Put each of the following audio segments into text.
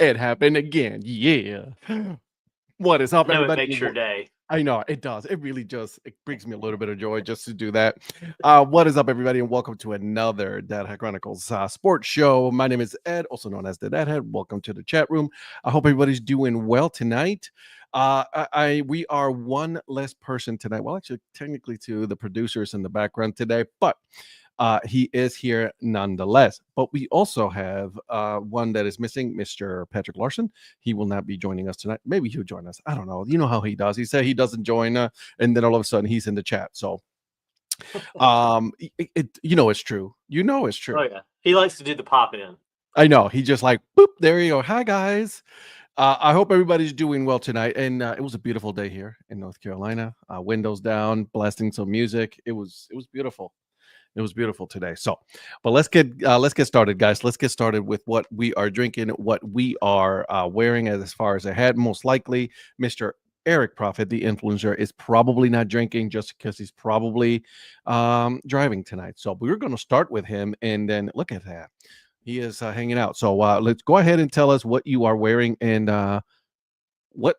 It happened again. Yeah. What is up, I know it everybody? makes your day. I know it does. It really just it brings me a little bit of joy just to do that. What is up, everybody, and welcome to another Dad Hat Chronicles sports show. My name is Ed, also known as the Dad Hat. Welcome to the chat room. I hope everybody's doing well tonight. We are one less person tonight. Well, actually, technically, two, the producers in the background today, but he is here nonetheless. But we also have one that is missing, Mr. Patrick Larson. He will not be joining us tonight. Maybe he'll join us. I don't know. You know how he does. He said he doesn't join, and then all of a sudden he's in the chat. So, you know, it's true. You know, it's true. Oh yeah, he likes to do the pop in. I know. He just like boop. There you go. Hi guys. I hope everybody's doing well tonight. And it was a beautiful day here in North Carolina. Windows down, blasting some music. It was beautiful. It was beautiful today. So, but let's get started, guys. Let's get started with what we are drinking, what we are wearing as far as a hat. Most likely, Mr. Eric Prophet, the influencer, is probably not drinking just because he's probably driving tonight. So we're going to start with him, and then look at that. He is hanging out. So let's go ahead and tell us what you are wearing and what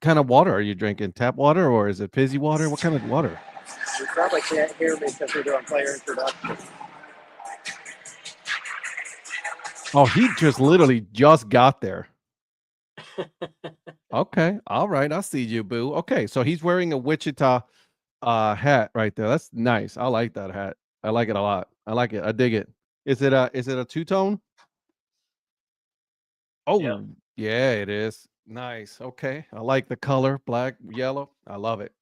kind of water are you drinking? Tap water or is it fizzy water? What kind of water? You probably can't hear me because we're doing player introduction. Oh, he just literally just got there. Okay. All right. I see you, boo. Okay. So he's wearing a Wichita hat right there. That's nice. I like that hat. I like it a lot. I like it. I dig it. Is it a two-tone? Oh, Yeah. yeah, it is. Nice. Okay. I like the color, black, yellow. I love it.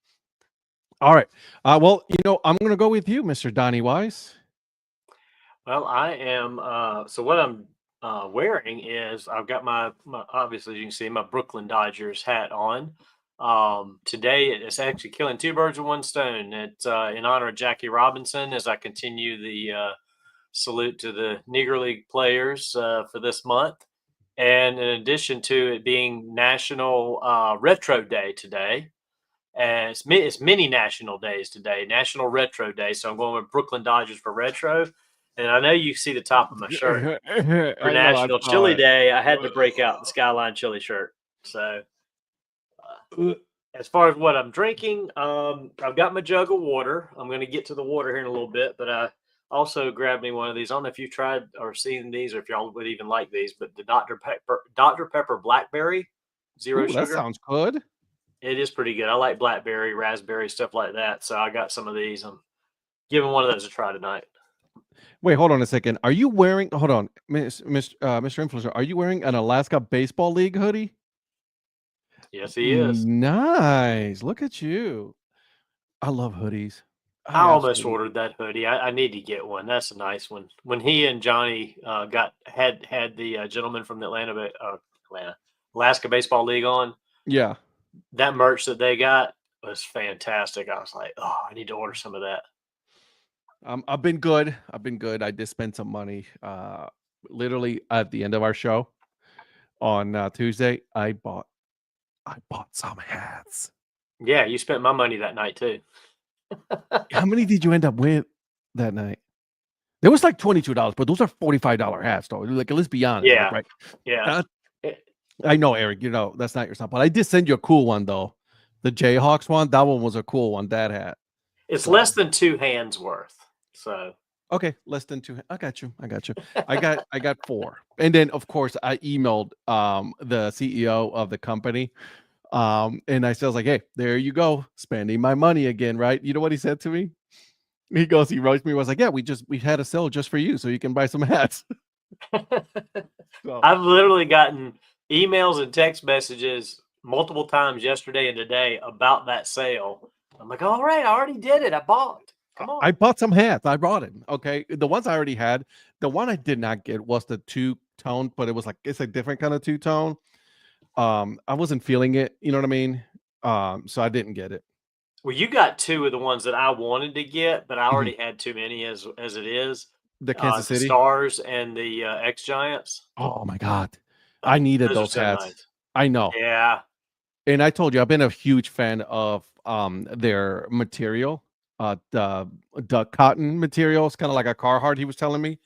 All right. Well, you know, I'm going to go with you, Mr. Donnie Wise. Well, I am. So what I'm wearing is I've got my obviously you can see my Brooklyn Dodgers hat on. Today it's actually killing two birds with one stone. It's in honor of Jackie Robinson as I continue the salute to the Negro League players for this month. And in addition to it being National Retro Day today, and it's many national days today, National Retro Day. So I'm going with Brooklyn Dodgers for retro. And I know you see the top of my shirt for I know. I National saw Chili it. Day. I had to break out the Skyline Chili shirt. So as far as what I'm drinking, I've got my jug of water. I'm going to get to the water here in a little bit, but I also grabbed me one of these. I don't know if you've tried or seen these, or if y'all would even like these, but the Dr. Pepper Blackberry Zero Ooh, that Sugar. sounds good. It is pretty good. I like blackberry, raspberry, stuff like that. So I got some of these. I'm giving one of those a try tonight. Wait, hold on a second. Are you wearing? Hold on, Mr. Influencer. Are you wearing an Alaska Baseball League hoodie? Yes, he is. Nice. Look at you. I love hoodies. I almost ordered that hoodie. I need to get one. That's a nice one. When he and Johnny had the gentleman from the Alaska Baseball League on, Yeah. that merch that they got was fantastic. I was like, oh, I need to order some of that. I've been good. I did spend some money. Literally at the end of our show on Tuesday, I bought some hats. Yeah, you spent my money that night too. How many did you end up with that night? There was like $22, but those are $45 hats, though. Like, let's be honest. Yeah, Like, right? yeah. I know, Eric. You know that's not your stuff, but I did send you a cool one though. The Jayhawks one. That one was a cool one. Dad Hat. It's less than 2 hands worth. So okay, less than 2. I got you. I got 4, and then of course I emailed the CEO of the company. And I was like, hey, there you go, spending my money again, right? You know what he said to me? He wrote me, was like, yeah, we had a sale just for you, so you can buy some hats. So. I've literally gotten emails and text messages multiple times yesterday and today about that sale. I'm like, all right, I already did it. I bought. Come on. I bought some hats. I brought it. Okay. The ones I already had. The one I did not get was the 2-tone, but it's a different kind of 2-tone. I wasn't feeling it, you know what I mean? So I didn't get it. Well, you got 2 of the ones that I wanted to get, but I already had too many as it is. The Kansas City Stars and the X Giants. Oh my God. I needed those hats. Nice. I know. Yeah. And I told you I've been a huge fan of their material. The cotton material is kind of like a Carhartt, he was telling me.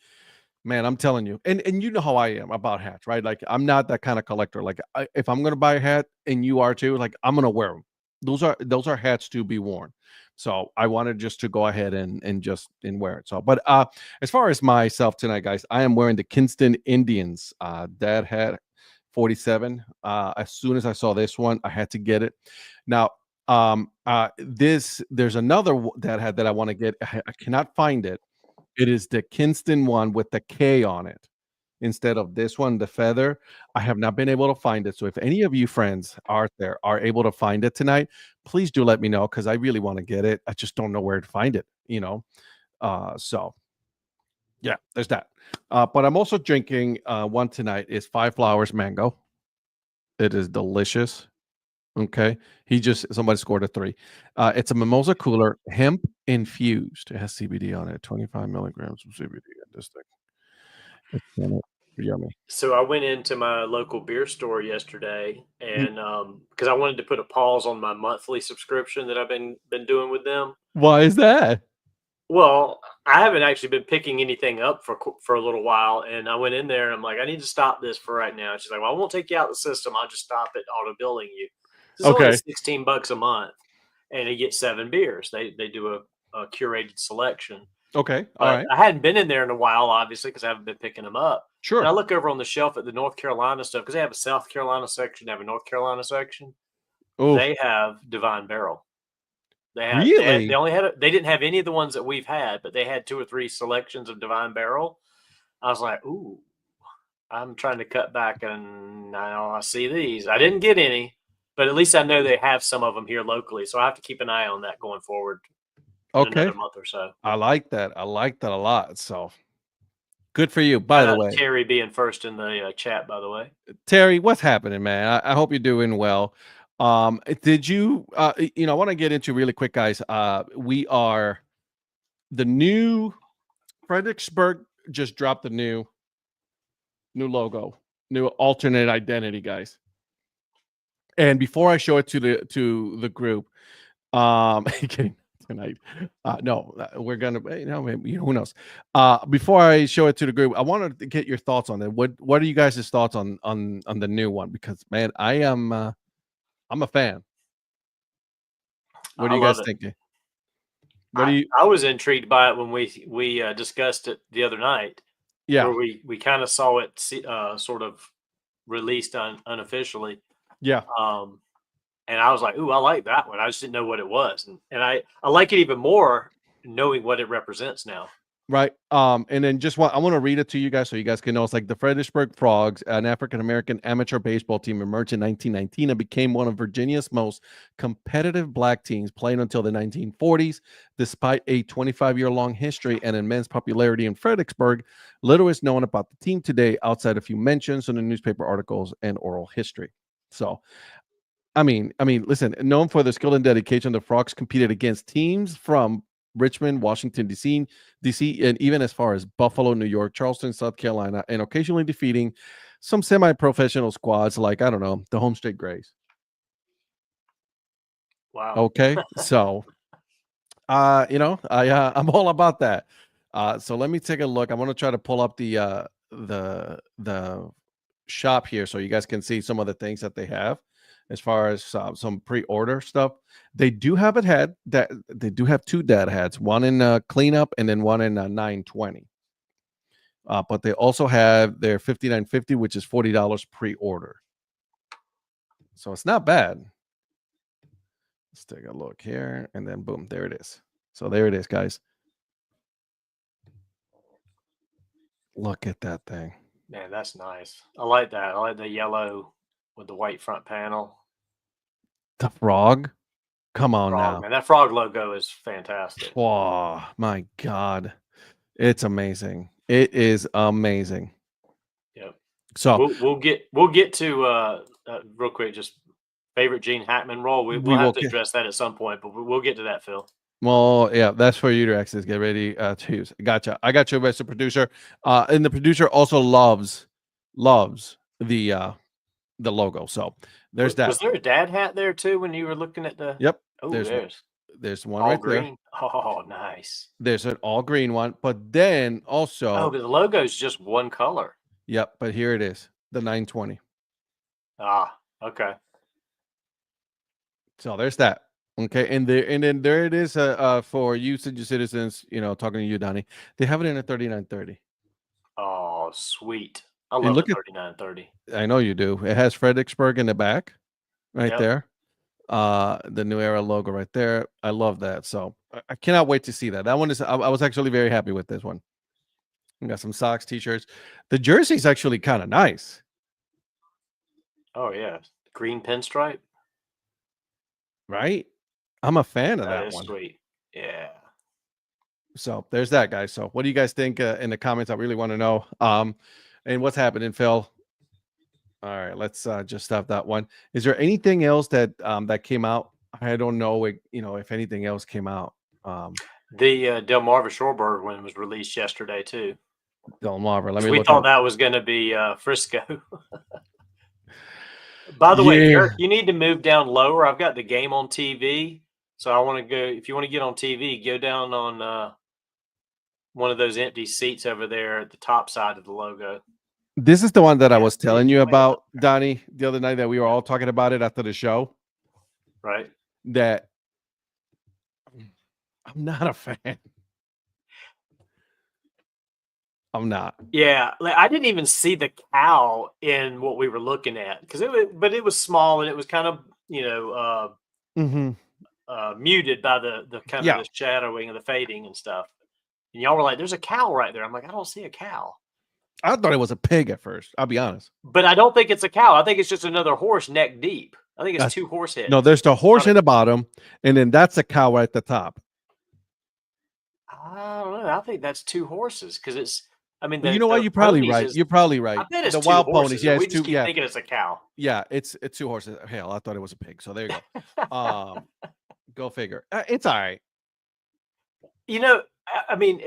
Man, I'm telling you, and you know how I am about hats, right? Like, I'm not that kind of collector. Like, if I'm gonna buy a hat, and you are too, like, I'm gonna wear them. Those are hats to be worn. So I wanted just to go ahead and wear it. So, but as far as myself tonight, guys, I am wearing the Kinston Indians Dad Hat 47. As soon as I saw this one, I had to get it. Now, there's another Dad Hat that I want to get. I cannot find it. It is the Kinston one with the K on it instead of this one, the feather. I have not been able to find it. So if any of you friends out there are able to find it tonight, please do let me know because I really want to get it. I just don't know where to find it. So yeah, there's that. But I'm also drinking one tonight is Five Flowers Mango. It is delicious. Okay. Somebody scored a 3. It's a mimosa cooler, hemp infused. It has CBD on it, 25 milligrams of CBD in this thing. It's kinda yummy. So I went into my local beer store yesterday, and because I wanted to put a pause on my monthly subscription that I've been doing with them. Why is that? Well, I haven't actually been picking anything up for a little while, and I went in there and I'm like, I need to stop this for right now. She's like, well, I won't take you out of the system. I'll just stop it auto billing you. It's only Okay. $16 a month, and you get 7 beers. They do a curated selection. Okay. All But right. I hadn't been in there in a while, obviously, because I haven't been picking them up. And I Sure. look over on the shelf at the North Carolina stuff because they have a South Carolina section, they have a North Carolina section. Oh, They have Divine Barrel. They really? only had they didn't have any of the ones that we've had, but they had 2 or 3 selections of Divine Barrel. I was like, ooh, I'm trying to cut back, and now I see these. I didn't get any, but at least I know they have some of them here locally, so I have to keep an eye on that going forward in Okay. another month or so. I like that. I like that a lot. So good for you. Shout By the out to way, Terry being first in the chat, by the way. Terry, what's happening, man? I hope you're doing well. Did you I want to get into really quick, guys. We are the new Fredericksburg just dropped the new logo, new alternate identity, guys. And before I show it to the group, again tonight, no, we're gonna, maybe, who knows? Before I show it to the group, I wanted to get your thoughts on it. What are you guys' thoughts on the new one? Because man, I'm a fan. What I are you love guys it. thinking? What do you? I was intrigued by it when we discussed it the other night, Yeah, where we kind of saw it sort of released unofficially. yeah. And I was like, ooh, I like that one. I just didn't know what it was. And I like it even more knowing what it represents now. Right. And then I want to read it to you guys so you guys can know. It's like the Fredericksburg Frogs, an African American amateur baseball team, emerged in 1919 and became one of Virginia's most competitive black teams, playing until the 1940s. Despite a 25-year-long history and immense popularity in Fredericksburg, little is known about the team today outside a few mentions in the newspaper articles and oral history. So, I mean, listen, known for their skill and dedication, the Frogs competed against teams from Richmond, Washington, D.C., and even as far as Buffalo, New York, Charleston, South Carolina, and occasionally defeating some semi-professional squads like, I don't know, the Home State Grays. Wow. Okay, so, I'm all about that. So let me take a look. I want to try to pull up the shop here so you guys can see some of the things that they have as far as some pre-order stuff. They do have they do have 2 dad hats, one in cleanup and then one in 920. But they also have their 59.50, which is $40 pre-order. So it's not bad. Let's take a look here, and then boom, there it is. So there it is, guys. Look at that thing. Man, that's nice. I like that. I like the yellow with the white front panel. The frog. Come on Frog, now. man. That frog logo is fantastic. Oh my God. It's amazing. It is amazing. Yep. So We'll get to real quick, just favorite Gene Hackman role. We'll have to address that at some point, but we'll get to that, Phil. Well, yeah, that's for you to access. Get ready to use. Gotcha. I got you, Mr. Producer. And the producer also loves the logo. So there's that. Was there a dad hat there too when you were looking at the? Yep. Oh, There's There's one All right there. green. Oh, nice. There's an all green one, but then also, Oh, but the logo is just one color. yep. But here it is, the 920. Ah, okay. So there's that. Okay, and then there it is. For you senior citizens, talking to you, Donnie. They have it in a 3930. Oh, sweet. I And love the look at, 3930. I know you do. It has Fredericksburg in the back, right Yep. there. The New Era logo right there. I love that. So I cannot wait to see that. That one is. I was actually very happy with this one. We got some socks, t-shirts. The jersey's actually kind of nice, Oh, yeah. Green pinstripe. right? I'm a fan of That that is one. sweet. Yeah. So there's that, guys. So what do you guys think in the comments? I really want to know. And what's happening, Phil? All right, let's just stop that one. Is there anything else that that came out? I don't know, if anything else came out. The Delmarva Shorebird one was released yesterday too. Delmarva. Let me We look thought at. that was going to be Frisco. By the way, Yeah. Eric, you need to move down lower. I've got the game on TV, so I want to go. If you want to get on TV, go down on one of those empty seats over there at the top side of the logo. This is the one that I Yeah, was telling you way up about, Donnie, the other night that we were all talking about it after the show. Right. That I'm not a fan. I'm not. Yeah, like, I didn't even see the cow in what we were looking at because it was small and it was kind of muted by the kind of the shadowing and the fading and stuff. And y'all were like, "There's a cow right there." I'm like, "I don't see a cow." I thought it was a pig at first. I'll be honest. But I don't think it's a cow. I think it's just another horse neck deep. I think it's two horse heads. No, there's the horse in the bottom, and then that's a cow right at the top. I don't know. I think that's two horses because it's. I mean, you know what? You're probably right. You're probably right. I bet it's the two wild horses, ponies. Yeah, we it's just two. keep thinking it's a cow. Yeah, it's two horses. Hell, I thought it was a pig. So there you go. Go figure. It's all right. I mean,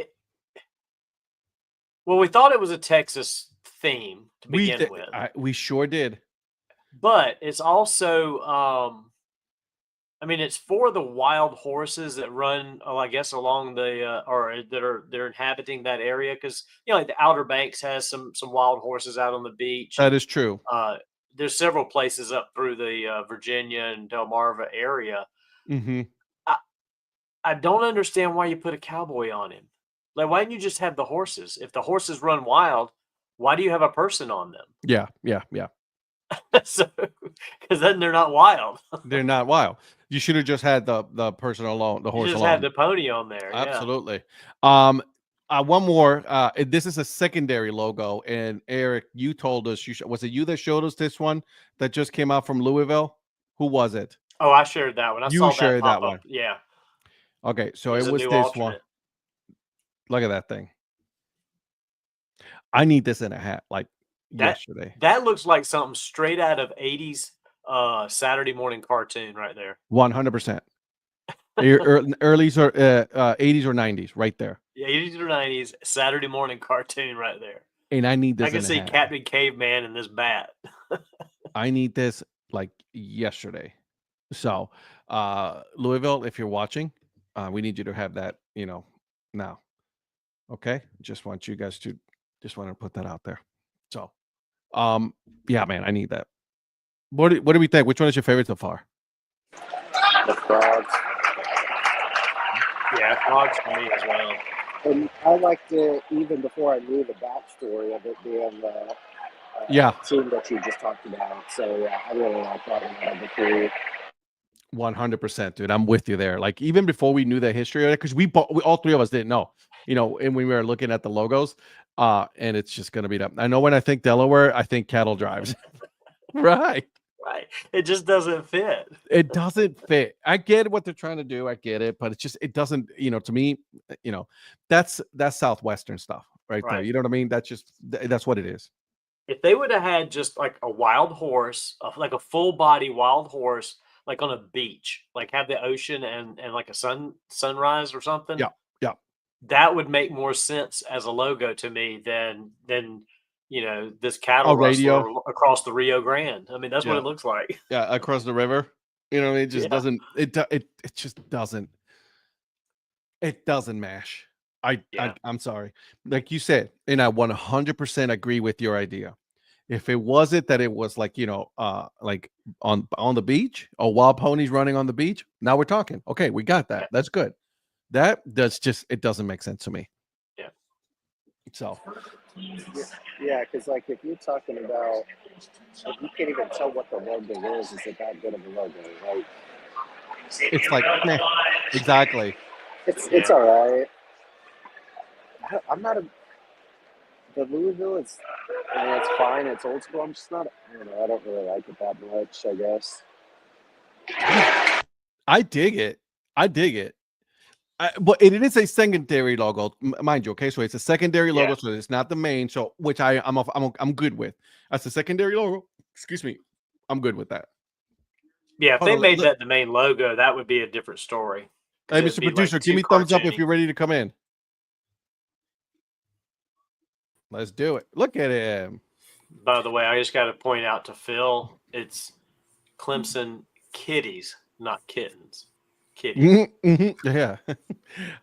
well, we thought it was a Texas theme to begin with. We sure did. But it's also, I mean, it's for the wild horses that run, I guess, along the or they're inhabiting that area because like the Outer Banks has some wild horses out on the beach. That is true. There's several places up through the Virginia and Delmarva area. Mm-hmm. I don't understand why you put a cowboy on him. Like, why didn't you just have the horses? If the horses run wild, why do you have a person on them? Yeah. So, because then they're not wild. They're not wild. You should have just had the person alone, the horse you just alone. had the pony on there. Absolutely. One more. This is a secondary logo, and Eric, you told us was it you that showed us this one that just came out from Louisville? Who was it? Oh, I shared that one. I saw shared that pop one. Up. Yeah. Okay, so it was this alternate one. Look at that thing. I need this in a hat, like yesterday. That looks like something straight out of 80s Saturday morning cartoon right there. 100%. Early 80s or 90s, right there. Yeah, 80s or 90s Saturday morning cartoon right there. And I need this. I can see Captain Caveman in this bat. I need this like yesterday. So, Louisville, if you're watching, we need you to have that, now. Okay, just want you guys to want to put that out there. So, yeah, man, I need that. What do we think? Which one is your favorite so far? The frogs. Yeah, frogs for me as well. And I liked it even before I knew the backstory of it being the team that you just talked about. So yeah, I really like that one out of the three. 100%, dude. I'm with you there. Like even before we knew the history of it, because we all three of us didn't know, and we were looking at the logos, and it's just gonna be that. I know when I think Delaware, I think cattle drives. Right. It just doesn't fit. It doesn't fit. I get what they're trying to do. I get it, but it doesn't, to me, that's Southwestern stuff right there. You know what I mean? That's what it is. If they would have had just like a wild horse, like a full body wild horse, like on a beach, like have the ocean and like a sunrise or something. Yeah. That would make more sense as a logo to me than this cattle rustler across the Rio Grande. I mean, that's what it looks like. Yeah, across the river. It just doesn't. It just doesn't. It doesn't mash. Yeah. I'm sorry. Like you said, and I 100% agree with your idea. If it wasn't that it was like, like on the beach or wild ponies running on the beach, now we're talking. Okay, we got that. Yeah. That's good. That does just it doesn't make sense to me. Yeah. So Yeah, because like if you're talking about, if you can't even tell what the logo is it that good of a logo, right? it's like meh. Exactly. It's all right. I'm not a the Louisville. I mean, it's fine. It's old school. I'm just not. I don't know. I don't really like it that much. I guess. I dig it. I dig it. But it is a secondary logo, mind you. Okay, so it's a secondary logo, so it's not the main. So which I'm good with. That's a secondary logo. Excuse me, I'm good with that. Yeah, if they made that the main logo, that would be a different story. Hey, Mr. Producer, give me thumbs up if you're ready to come in. Let's do it. Look at him. By the way, I just got to point out to Phil, it's Clemson Kitties, not kittens. Kitties. Yeah.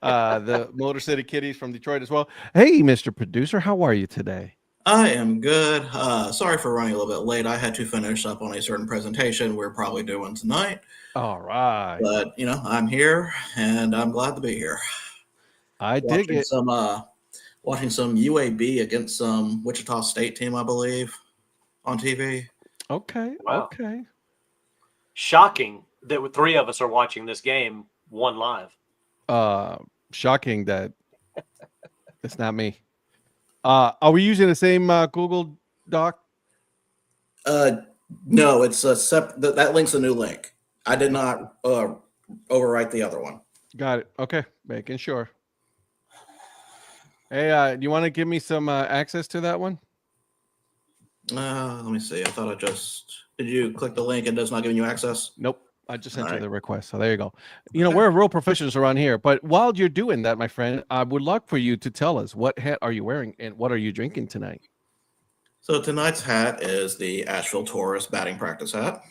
The Motor City Kitties from Detroit as well. Hey, Mr. Producer, how are you today? I am good. Sorry for running a little bit late. I had to finish up on a certain presentation we're probably doing tonight. All right. But, I'm here, and I'm glad to be here. I dig it. Watching some UAB against some Wichita State team, I believe, on TV. Okay. Wow. Okay. Shocking that 3 of us are watching this game one live. Shocking that it's not me. Are we using the same Google Doc? No, it's a that link's a new link. I did not overwrite the other one. Got it. Okay, making sure. Hey, do you want to give me some access to that one? Let me see. I thought did you click the link and it's not giving you access? Nope. I just sent you the request. So there you go. We're real professionals around here. But while you're doing that, my friend, I would like for you to tell us what hat are you wearing and what are you drinking tonight? So tonight's hat is the Asheville Taurus batting practice hat.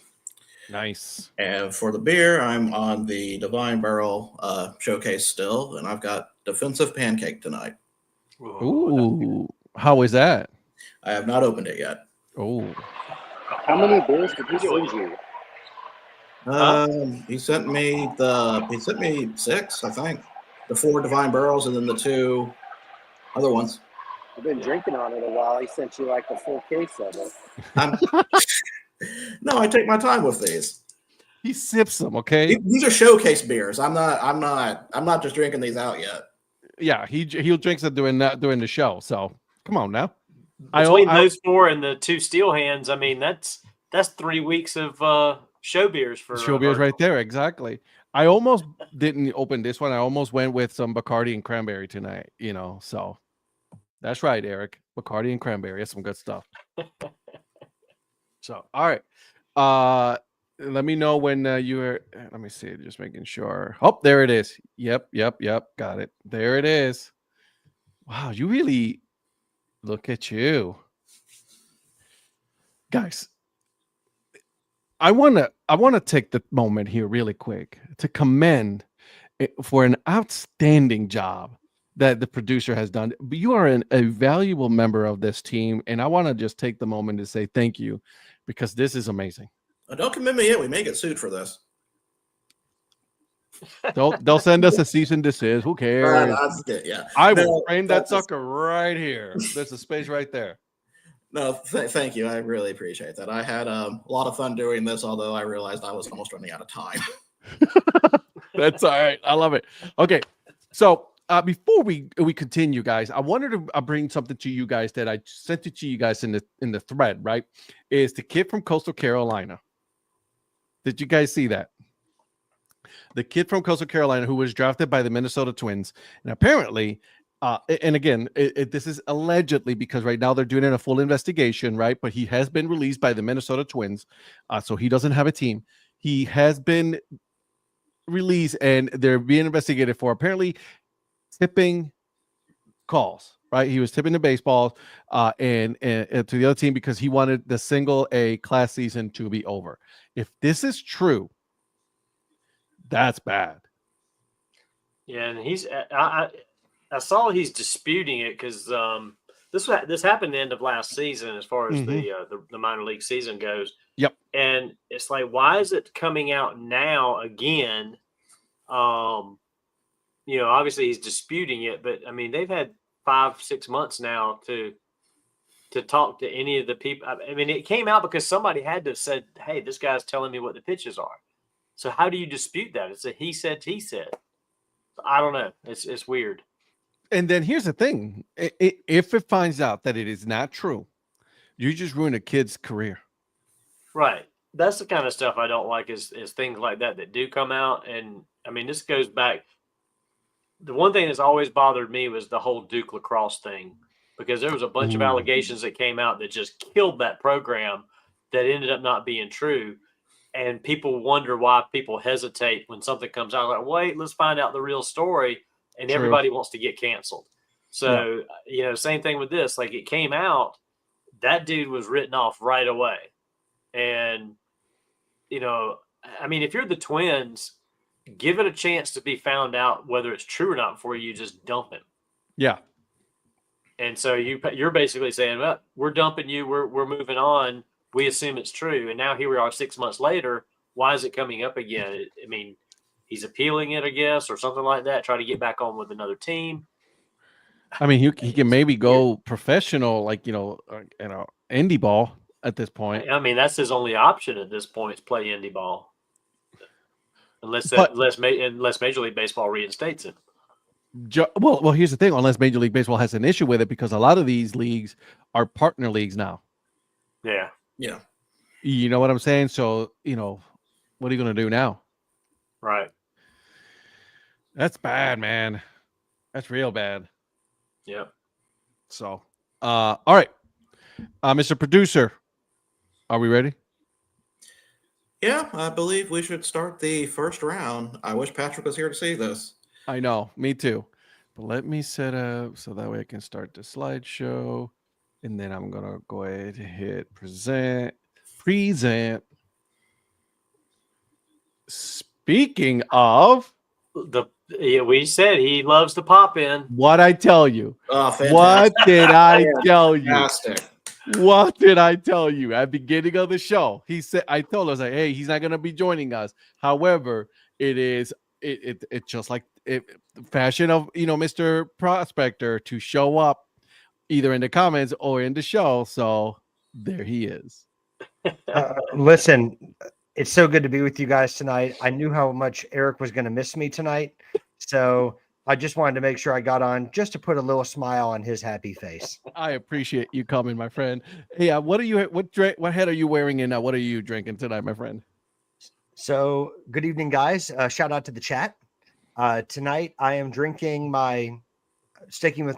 Nice. And for the beer, I'm on the Divine Barrel showcase still, and I've got Defensive Pancake tonight. Ooh, how is that? I have not opened it yet. Oh. How many beers did he send you? He sent me 6, I think. The 4 Divine Barrels and then the 2 other ones. You've been drinking on it a while. He sent you like the full case of it. No, I take my time with these. He sips them, okay? These are showcase beers. I'm not just drinking these out yet. Yeah, he'll drink them during the show. So come on now. Between those 4 and the 2 steel hands, I mean that's 3 weeks of show beers for show beers right there. Exactly. I almost didn't open this one. I almost went with some Bacardi and cranberry tonight. So that's right, Eric. Bacardi and cranberry. That's some good stuff. So all right. Let me know when you're. Let me see. Just making sure. Oh, there it is. Yep. Got it. There it is. Wow, you really look at you, guys. I want to take the moment here really quick to commend for an outstanding job that the producer has done. You are a valuable member of this team, and I want to just take the moment to say thank you because this is amazing. Don't commit me yet. We may get sued for this. They'll send us a cease and desist. Who cares? Yeah. I will frame that sucker right here. There's a space right there. No, thank you. I really appreciate that. I had a lot of fun doing this, although I realized I was almost running out of time. That's all right. I love it. Okay, so before we continue, guys, I wanted to bring something to you guys that I sent it to you guys in the thread. Right, is the kid from Coastal Carolina. Did you guys see that? The kid from Coastal Carolina who was drafted by the Minnesota Twins, and apparently. And again, this is allegedly because right now they're doing a full investigation, right? But he has been released by the Minnesota Twins, so he doesn't have a team. He has been released, and they're being investigated for apparently tipping calls, right? He was tipping the baseball and to the other team because he wanted the single A class season to be over. If this is true, that's bad. Yeah, and I saw he's disputing it because this happened the end of last season as far as the minor league season goes. Yep. And it's like, why is it coming out now again? Obviously he's disputing it, but I mean, they've had 5-6 months now to talk to any of the people. I mean, it came out because somebody had to have said, hey, this guy's telling me what the pitches are. So how do you dispute that? It's a he said. I don't know. It's weird. And then here's the thing. If it finds out that it is not true, you just ruin a kid's career. Right. That's the kind of stuff I don't like is things like that do come out. And I mean, this goes back. The one thing that's always bothered me was the whole Duke lacrosse thing, because there was a bunch of allegations that came out that just killed that program that ended up not being true. And people wonder why people hesitate when something comes out. Like, wait, let's find out the real story. And everybody wants to get canceled. So, same thing with this. Like, it came out, that dude was written off right away. And, I mean, if you're the Twins, give it a chance to be found out whether it's true or not before you just dump him. Yeah. And so you're basically saying, well, we're dumping you. We're moving on. We assume it's true. And now here we are 6 months later. Why is it coming up again? I mean, he's appealing it, I guess, or something like that. Try to get back on with another team. I mean, he can maybe go professional, like, indie ball at this point. I mean, that's his only option at this point is play indie ball. Unless Major League Baseball reinstates him. Well, here's the thing. Unless Major League Baseball has an issue with it, because a lot of these leagues are partner leagues now. Yeah. Yeah. You know what I'm saying? So, what are you going to do now? Right. That's bad, man. That's real bad. Yep. So, all right. Mr. Producer, are we ready? Yeah, I believe we should start the first round. I wish Patrick was here to see this. I know, me too. But let me set up so that way I can start the slideshow. And then I'm going to go ahead and hit present. Speaking of, we said he loves to pop in. What I tell you? Oh, fantastic. What did I tell you? Fantastic. What did I tell you at the beginning of the show? I told us, like, hey, he's not going to be joining us. However, it's just like fashion of, Mr. Prospector to show up either in the comments or in the show. So there he is. Listen, it's so good to be with you guys tonight. I knew how much Eric was going to miss me tonight. So I just wanted to make sure I got on just to put a little smile on his happy face. I appreciate you coming, my friend. Hey, what head are you wearing and what are you drinking tonight, my friend? So good evening, guys. Shout out to the chat. Tonight I am drinking sticking with,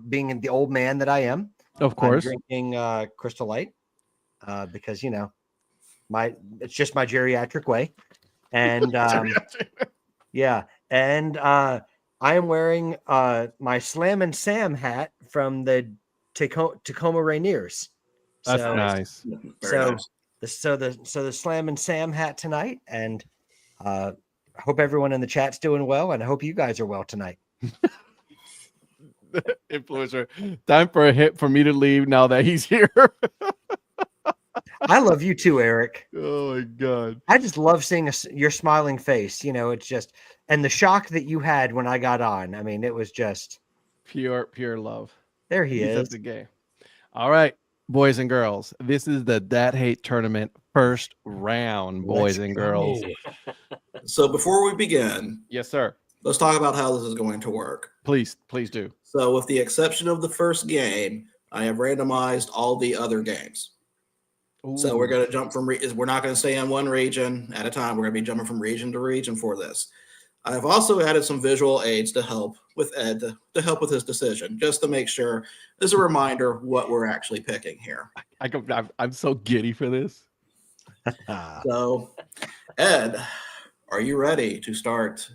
being the old man that I am. Of course. I'm drinking Crystal Light because, it's just my geriatric way. And yeah. And I am wearing my Slam and Sam hat from the Tacoma Rainiers. That's nice. So the Slam and Sam hat tonight, and I hope everyone in the chat's doing well, and I hope you guys are well tonight. Influencer, time for a hit for me to leave now that he's here. I love you too, Eric. Oh my God. I just love seeing your smiling face. It's just, and the shock that you had when I got on. I mean, it was just pure love. There he is. The game. All right, boys and girls. This is the Dad Hate Tournament first round, boys and girls. So before we begin, yes, sir. Let's talk about how this is going to work. Please do. So with the exception of the first game, I have randomized all the other games. Ooh. So we're going to jump from, we're not going to stay in one region at a time. We're going to be jumping from region to region for this. I have also added some visual aids to help with Ed, to help with his decision, just to make sure, as a reminder, what we're actually picking here. I'm so giddy for this. So, Ed, are you ready to start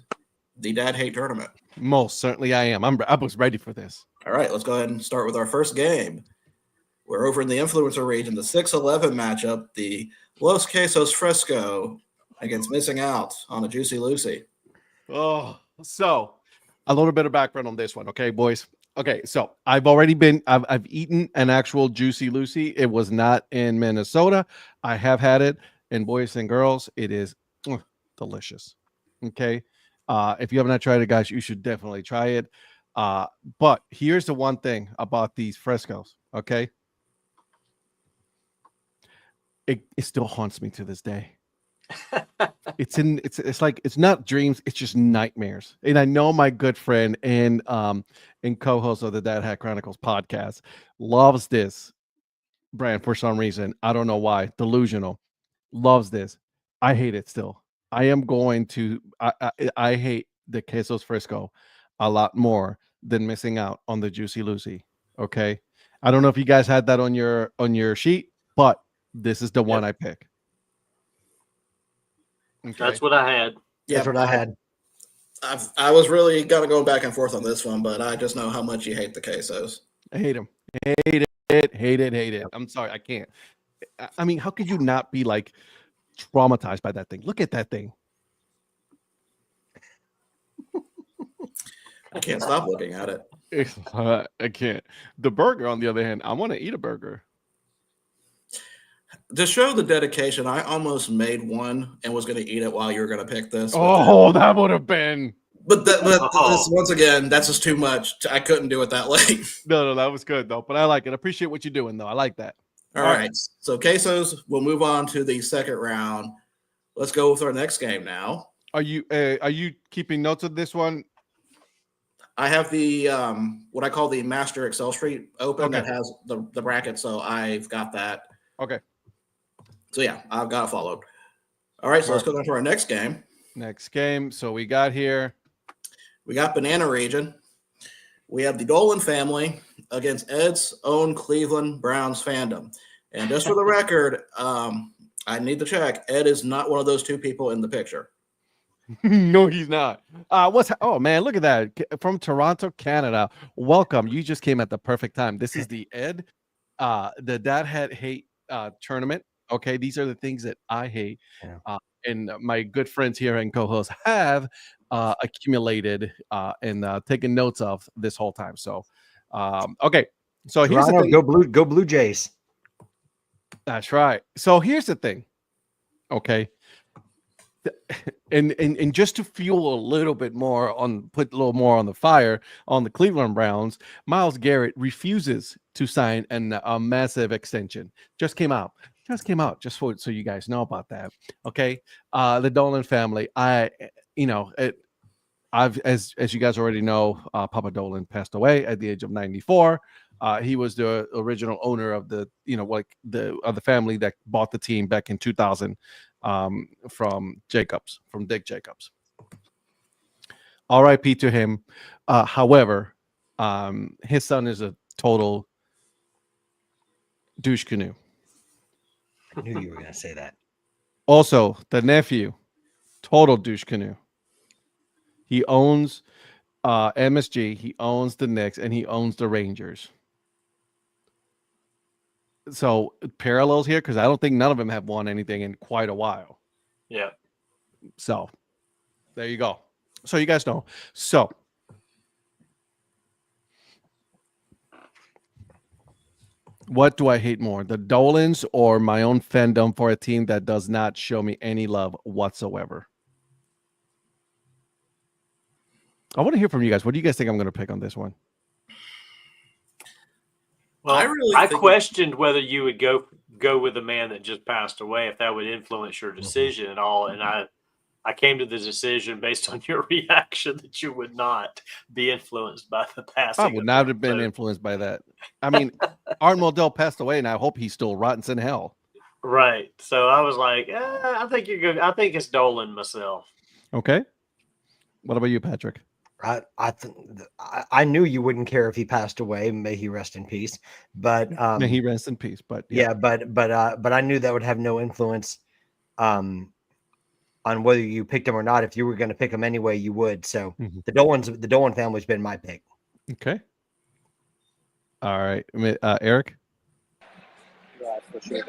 the Dad Hate Tournament? Most certainly I am. I was ready for this. All right, let's go ahead and start with our first game. We're over in the influencer region, the 6-11 matchup, the Los Quesos Fresco against Missing Out on a Juicy Lucy. Oh, so a little bit of background on this one, okay, boys. Okay, so I've eaten an actual Juicy Lucy. It was not in Minnesota. I have had it, and boys and girls, it is delicious. Okay, if you have not tried it, guys, you should definitely try it. But here's the one thing about these frescoes. Okay, it still haunts me to this day. It's like it's not dreams, it's just nightmares. And I know my good friend and co-host of the Dad Hat Chronicles podcast loves this brand for some reason. I don't know why. Delusional loves this. I hate it still. I am going to I hate the quesos fresco a lot more than missing out on the Juicy Lucy. Okay. I don't know if you guys had that on your sheet, but this is the one I pick. Okay. That's what I had. That's what I had. I was really kind of going back and forth on this one, but I just know how much you hate the quesos. I hate them. Hate it. I'm sorry. I can't. I mean, how could you not be like traumatized by that thing? Look at that thing. I can't stop looking at it. I can't. The burger, on the other hand, I want to eat a burger. To show the dedication, I almost made one and was going to eat it while you were going to pick this. Oh, that would have been. But this, once again, that's just too much. I couldn't do it that late. No, that was good though. But I like it. I appreciate what you're doing though. I like that. All right. So quesos, we'll move on to the second round. Let's go with our next game now. Are you keeping notes of this one? I have the what I call the master Excel sheet open that has the bracket. So I've got that. Okay. So yeah, I've got it followed. All right. So let's go on to our next game. Next game. So we got Banana Region. We have the Dolan family against Ed's own Cleveland Browns fandom. And just for the record, I need to check. Ed is not one of those two people in the picture. No, he's not. Oh man, look at that. From Toronto, Canada. Welcome. You just came at the perfect time. This is the Ed, the Dad Hat Hate tournament. Okay, these are the things that I hate. Yeah. And my good friends here and co-hosts have accumulated and taken notes of this whole time. So, okay. So here's the thing. Go Blue Jays. That's right. So here's the thing. Okay. And just to fuel a little bit more put a little more on the fire on the Cleveland Browns, Myles Garrett refuses to sign a massive extension. Just came out, so you guys know about that. Okay. The Dolan family, as you guys already know, Papa Dolan passed away at the age of 94. He was the original owner of the family that bought the team back in 2000 from Dick Jacobs. R.I.P. to him. However, his son is a total douche canoe. I knew you were going to say that. Also, the nephew, total douche canoe. He owns MSG, he owns the Knicks, and he owns the Rangers. So parallels here, because I don't think none of them have won anything in quite a while. Yeah. So there you go. So you guys know. So what do I hate more, the Dolans or my own fandom for a team that does not show me any love whatsoever? I want to hear from you guys. What do you guys think I'm going to pick on this one? Well, I questioned whether you would go with the man that just passed away, if that would influence your decision at all. And I came to the decision based on your reaction that you would not be influenced by the passing. I would not have been influenced by that. I mean, Art Modell passed away, and I hope he still rots in hell. Right. So I was like, I think you're good. I think it's Dolan myself. Okay. What about you, Patrick? I knew you wouldn't care if he passed away. May he rest in peace. But may he rest in peace. But yeah, but I knew that would have no influence on whether you picked him or not. If you were going to pick him anyway, you would. So the Dolan family's been my pick. Okay. All right, Eric. Yeah, for sure.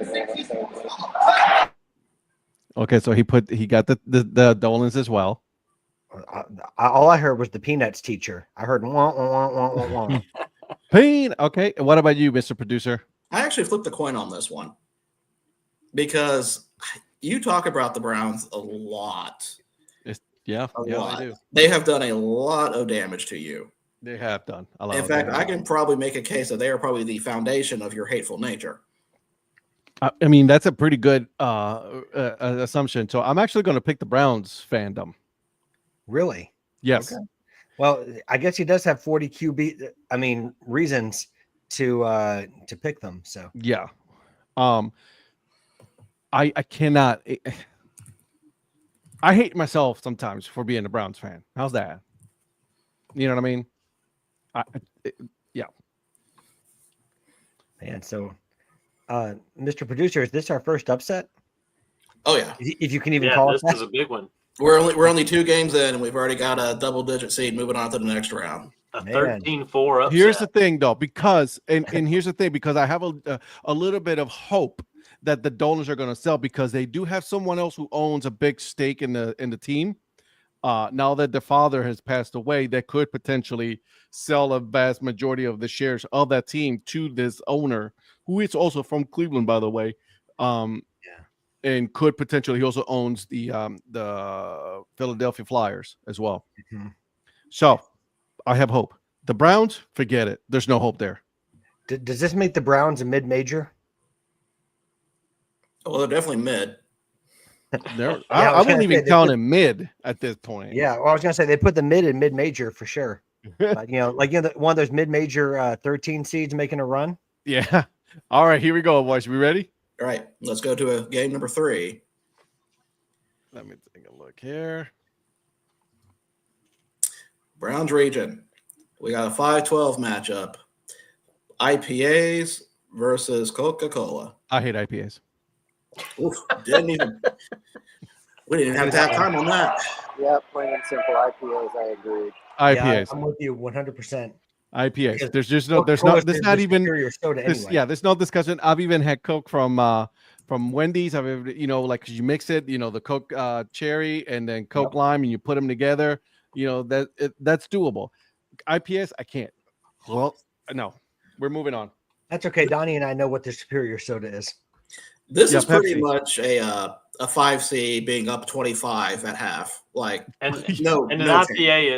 Okay, so he got the Dolans as well. All I heard was the Peanuts teacher. I heard wah, wah, wah, wah, wah, wah. Pain. Okay. And what about you, Mr. Producer? I actually flipped the coin on this one because you talk about the Browns a lot. Yeah, A yeah, lot. they do. They have done a lot of damage to you. They have done a lot. In fact, I can probably make a case that they are probably the foundation of your hateful nature. I mean, that's a pretty good assumption. So I'm actually going to pick the Browns fandom. Really? Yes. Okay. Well, I guess he does have 40 QB. I mean, reasons to pick them. So yeah. I cannot. I hate myself sometimes for being a Browns fan. How's that? You know what I mean? Yeah. Man, so Mr. Producer, is this our first upset? Oh yeah. If you can even call it this that. is a big one. We're only 2 games in, and we've already got a double-digit seed moving on to the next round. A Man. 13-4 upset. Here's the thing, though, because and here's the thing, because I have a little bit of hope that the donors are going to sell, because they do have someone else who owns a big stake in the team. Now that the father has passed away, that could potentially sell a vast majority of the shares of that team to this owner, who is also from Cleveland, by the way. And could potentially, he also owns the Philadelphia Flyers as well. Mm-hmm. So I have hope. The Browns, forget it. There's no hope there. Does this make the Browns a mid-major? Well, they're definitely mid. I wouldn't even count them mid at this point. Yeah, well, I was gonna say they put the mid in mid-major for sure. But, one of those mid-major 13 seeds making a run. Yeah. All right, here we go, boys. We ready? All right, let's go to game number 3. Let me take a look here. Browns region. We got a 5-12 matchup. IPAs versus Coca-Cola. I hate IPAs. Oof, we didn't even have to have time on that. Yeah, plain and simple IPAs. I agree. IPAs. Yeah, I'm with you 100%. IPAs. There's just no. There's Coca-Cola's not. There's not even. soda anyway. There's no discussion. I've even had Coke from Wendy's. I've like you mix it. The Coke cherry and then Coke lime, and you put them together. That's doable. IPAs, I can't. Well, no. We're moving on. That's okay. Donnie and I know what the superior soda is. This is pretty Pepsi. much a 5C being up 25 at half. Like And an IPA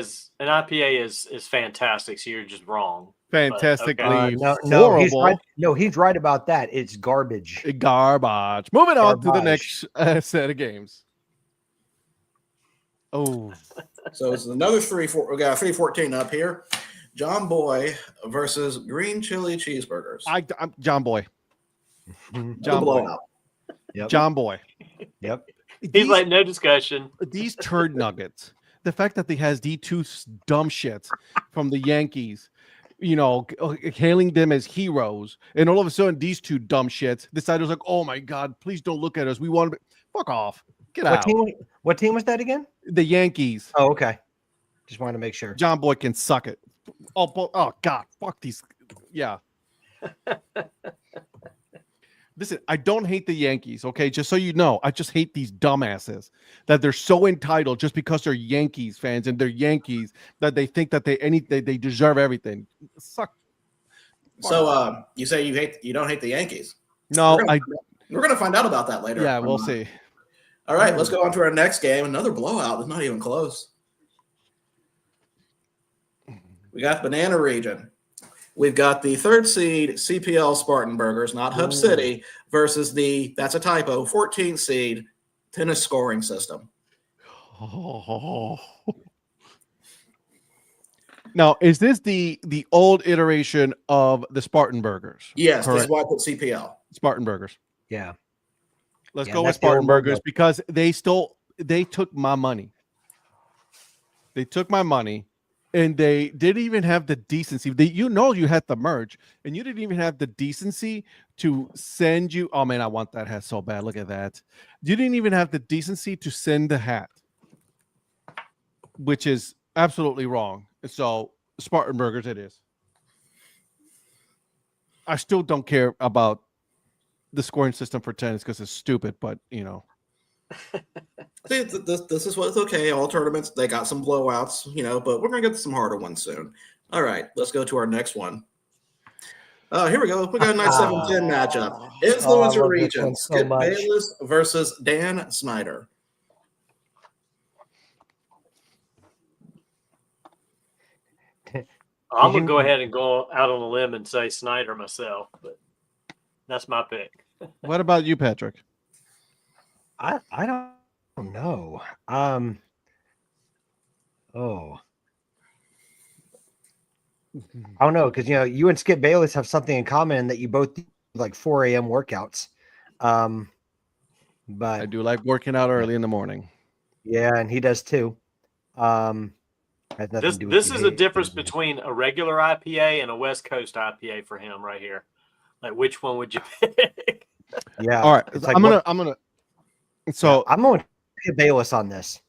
is fantastic. So you're just wrong. Fantastically No, he's horrible. right. No, he's right about that. It's garbage. Garbage. Moving on to the Garbage. next set of games. Oh, So it's another 3-4. We got 3-14 up here. John Boy versus green chili cheeseburgers. I'm John Boy. Yep. John Boy. John Boy. Yep. He's like, no discussion. These turd nuggets. The fact that he has these two dumb shits from the Yankees, hailing them as heroes, and all of a sudden these two dumb shits decided, like, oh my God, please don't look at us. We want to fuck off. Get out. What team was that again? The Yankees. Oh, okay. Just wanted to make sure. John Boy can suck it. Oh God, fuck these. Yeah. Listen, I don't hate the Yankees, okay? Just so you know, I just hate these dumbasses that they're so entitled just because they're Yankees fans and they're Yankees that they think that they deserve everything. Suck. So you say you don't hate the Yankees? No, we're gonna find out about that later. Yeah, we'll see. All right, let's go on to our next game. Another blowout. It's not even close. We got Banana Region. We've got the 3rd seed CPL Spartan Burgers, not Hub City, versus that's a typo, 14th seed Tennis Scoring System. Oh. Now, is this the old iteration of the Spartan Burgers? Yes, Correct. that's why I put CPL. Spartan Burgers. Yeah. Let's Yeah, go with that's the Spartan old Burgers logo. because they took my money. They took my money. And they didn't even have the decency. You had the merch, and you didn't even have the decency to send you. Oh man, I want that hat so bad. Look at that. You didn't even have the decency to send the hat, which is absolutely wrong. So Spartan Burgers, it is. I still don't care about the scoring system for tennis because it's stupid, but See, this is what's okay. All tournaments, they got some blowouts, but we're going to get some harder ones soon. All right, let's go to our next one. Here we go. We got a nice 7-10 matchup. Influencer region, Skip Bayless versus Dan Snyder. I'm going to go ahead and go out on a limb and say Snyder myself, but that's my pick. What about you, Patrick? I don't know. I don't know, because you and Skip Bayless have something in common, that you both do like 4 a.m. workouts. But I do like working out early in the morning. Yeah, and he does too. This is a difference between a regular IPA and a West Coast IPA for him right here. Like, which one would you pick? Yeah. All right. I'm gonna. So I'm going to Skip Bayless on this.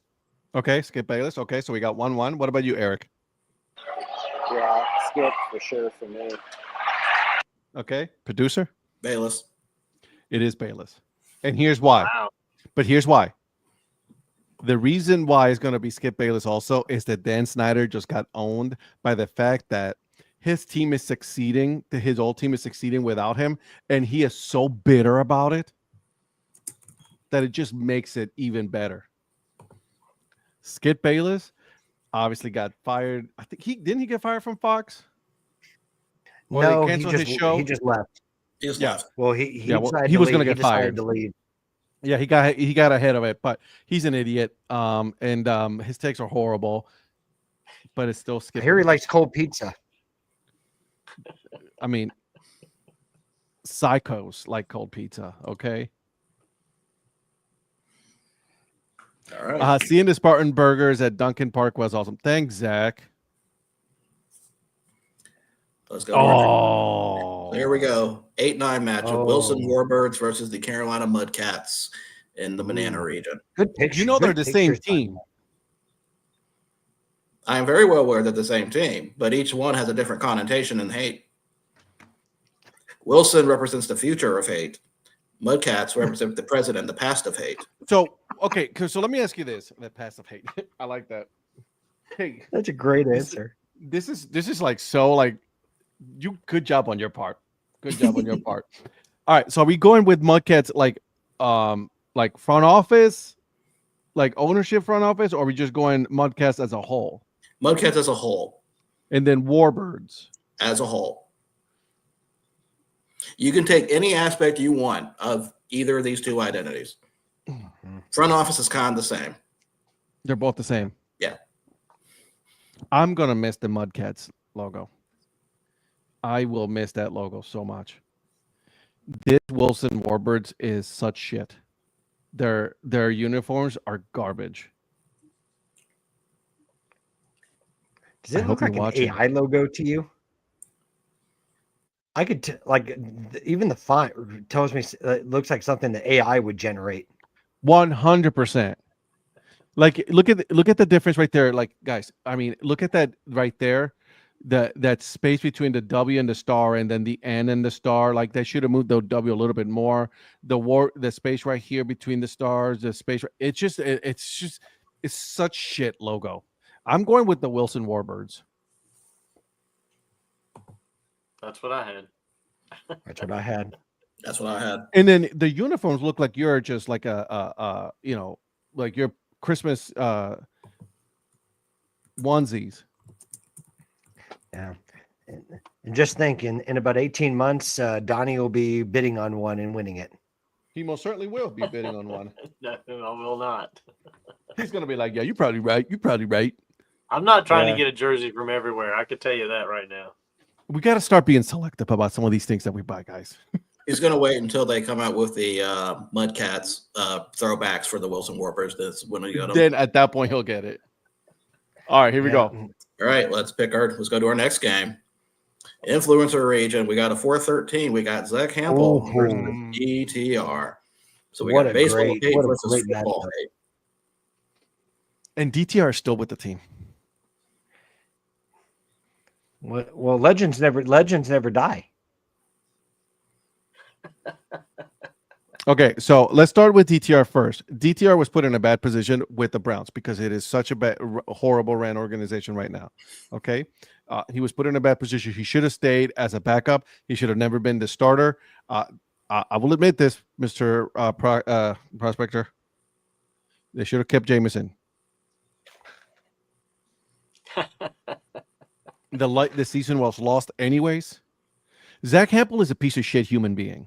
Okay, Skip Bayless. Okay, so we got 1-1. What about you, Eric? Yeah, Skip for sure for me. Okay, producer? Bayless. It is Bayless. And here's why. Wow. But here's why. The reason why it's going to be Skip Bayless also is that Dan Snyder just got owned by the fact that his team is succeeding, that his old team is succeeding without him, and he is so bitter about it that it just makes it even better. Skip Bayless obviously got fired. I think he get fired from Fox. Or No, they canceled his show. He just left. He just Yeah. left. Well, he was going to get fired to leave. Yeah, he got ahead of it, but he's an idiot. And his takes are horrible. But it's still Skip. I hear he likes cold pizza. I mean, psychos like cold pizza. Okay. All right. Seeing the Spartan burgers at Duncan Park was awesome. Thanks, Zach. Let's go. Oh, there we go. 8-9 matchup. Oh. Wilson Warbirds versus the Carolina Mudcats in the Banana region. Good picture. You know they're the same team. I am very well aware they're the same team, but each one has a different connotation in hate. Wilson represents the future of hate. Mudcats represent the present and the past of hate. So okay, so let me ask you this: the past of hate. I like that. Hey, That's a great answer. This is like so like you. Good job on your part. Good job on your part. All right, so are we going with Mudcats like front office, like ownership front office, or are we just going Mudcats as a whole? Mudcats as a whole. And then Warbirds as a whole. You can take any aspect you want of either of these two identities. Mm-hmm. Front office is kind of the same. They're both the same. Yeah. I'm going to miss the Mudcats logo. I will miss that logo so much. This Wilson Warbirds is such shit. Their uniforms are garbage. Does it look like an AI logo to you? I could even the font tells me it looks like something that AI would generate. 100%. Like look at the difference right there. Like guys, I mean, look at that right there. That space between the W and the star, and then the N and the star. Like they should have moved the W a little bit more. The space right here between the stars. The space. It's such shit logo. I'm going with the Wilson Warbirds. That's what I had. That's what I had. That's what I had. And then the uniforms look like you're just like like your Christmas onesies. Yeah. And just think, in about 18 months, Donnie will be bidding on one and winning it. He most certainly will be bidding on one. No, I will not. He's going to be like, yeah, you're probably right. You're probably right. I'm not trying to get a jersey from everywhere. I can tell you that right now. We got to start being selective about some of these things that we buy, guys. He's going to wait until they come out with the Mudcats throwbacks for the Wilson Warbirds. That's when he got them. Then at that point, he'll get it. All right, here we go. All right, let's go to our next game. Influencer region. We got a 4-13. We got Zach Campbell versus DTR. So we got baseball hate versus football hate. And DTR is still with the team. Well, legends never die. Okay, so let's start with DTR first. DTR was put in a bad position with the Browns because it is such a horrible ran organization right now. Okay, he was put in a bad position. He should have stayed as a backup. He should have never been the starter. I will admit this, Mr. Prospector. They should have kept Jameson. The season was lost anyways. Zach Hampel is a piece of shit human being.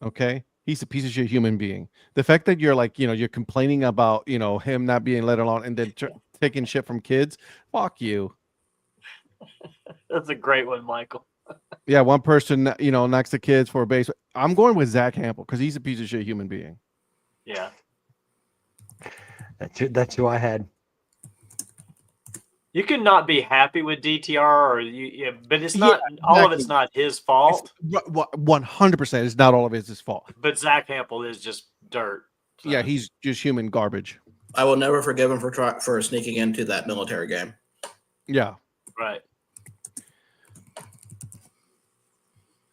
Okay, he's a piece of shit human being. The fact that you're like, you're complaining about, him not being let alone, and then taking shit from kids. Fuck you. That's a great one, Michael. Yeah, one person, knocks the kids for a base. I'm going with Zach Hampel because he's a piece of shit human being. Yeah, That's who I had. you can not be happy with DTR, but it's not all of it's not his fault. 100%. It's not all of it's his fault. But Zach Hampel is just dirt. So. Yeah, he's just human garbage. I will never forgive him for sneaking into that military game. Yeah. Right.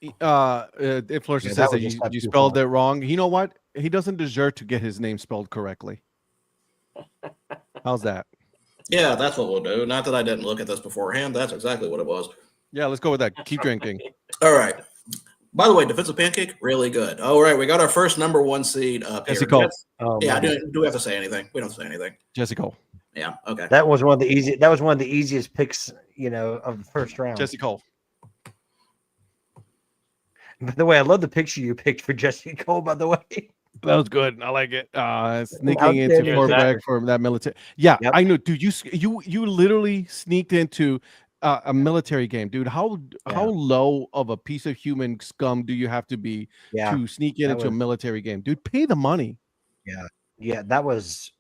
Influencer says that you spelled it wrong. You know what? He doesn't deserve to get his name spelled correctly. How's that? Yeah, that's what we'll do. Not that I didn't look at this beforehand. That's exactly what it was. Yeah, let's go with that. Keep drinking. All right. By the way, defensive pancake, really good. All right, we got our first number 1 seed up Jesse here. Cole. Yeah, do we have to say anything? We don't have to say anything. Jesse Cole. Yeah, okay. That was one of the easiest picks, of the first round. Jesse Cole. By the way, I love the picture you picked for Jesse Cole, by the way. That was good. I like it. Sneaking into quarterback for that military. Yeah, yep. I know, dude. You literally sneaked into a military game, dude. How low of a piece of human scum do you have to be to sneak into a military game, dude? Pay the money. Yeah. That was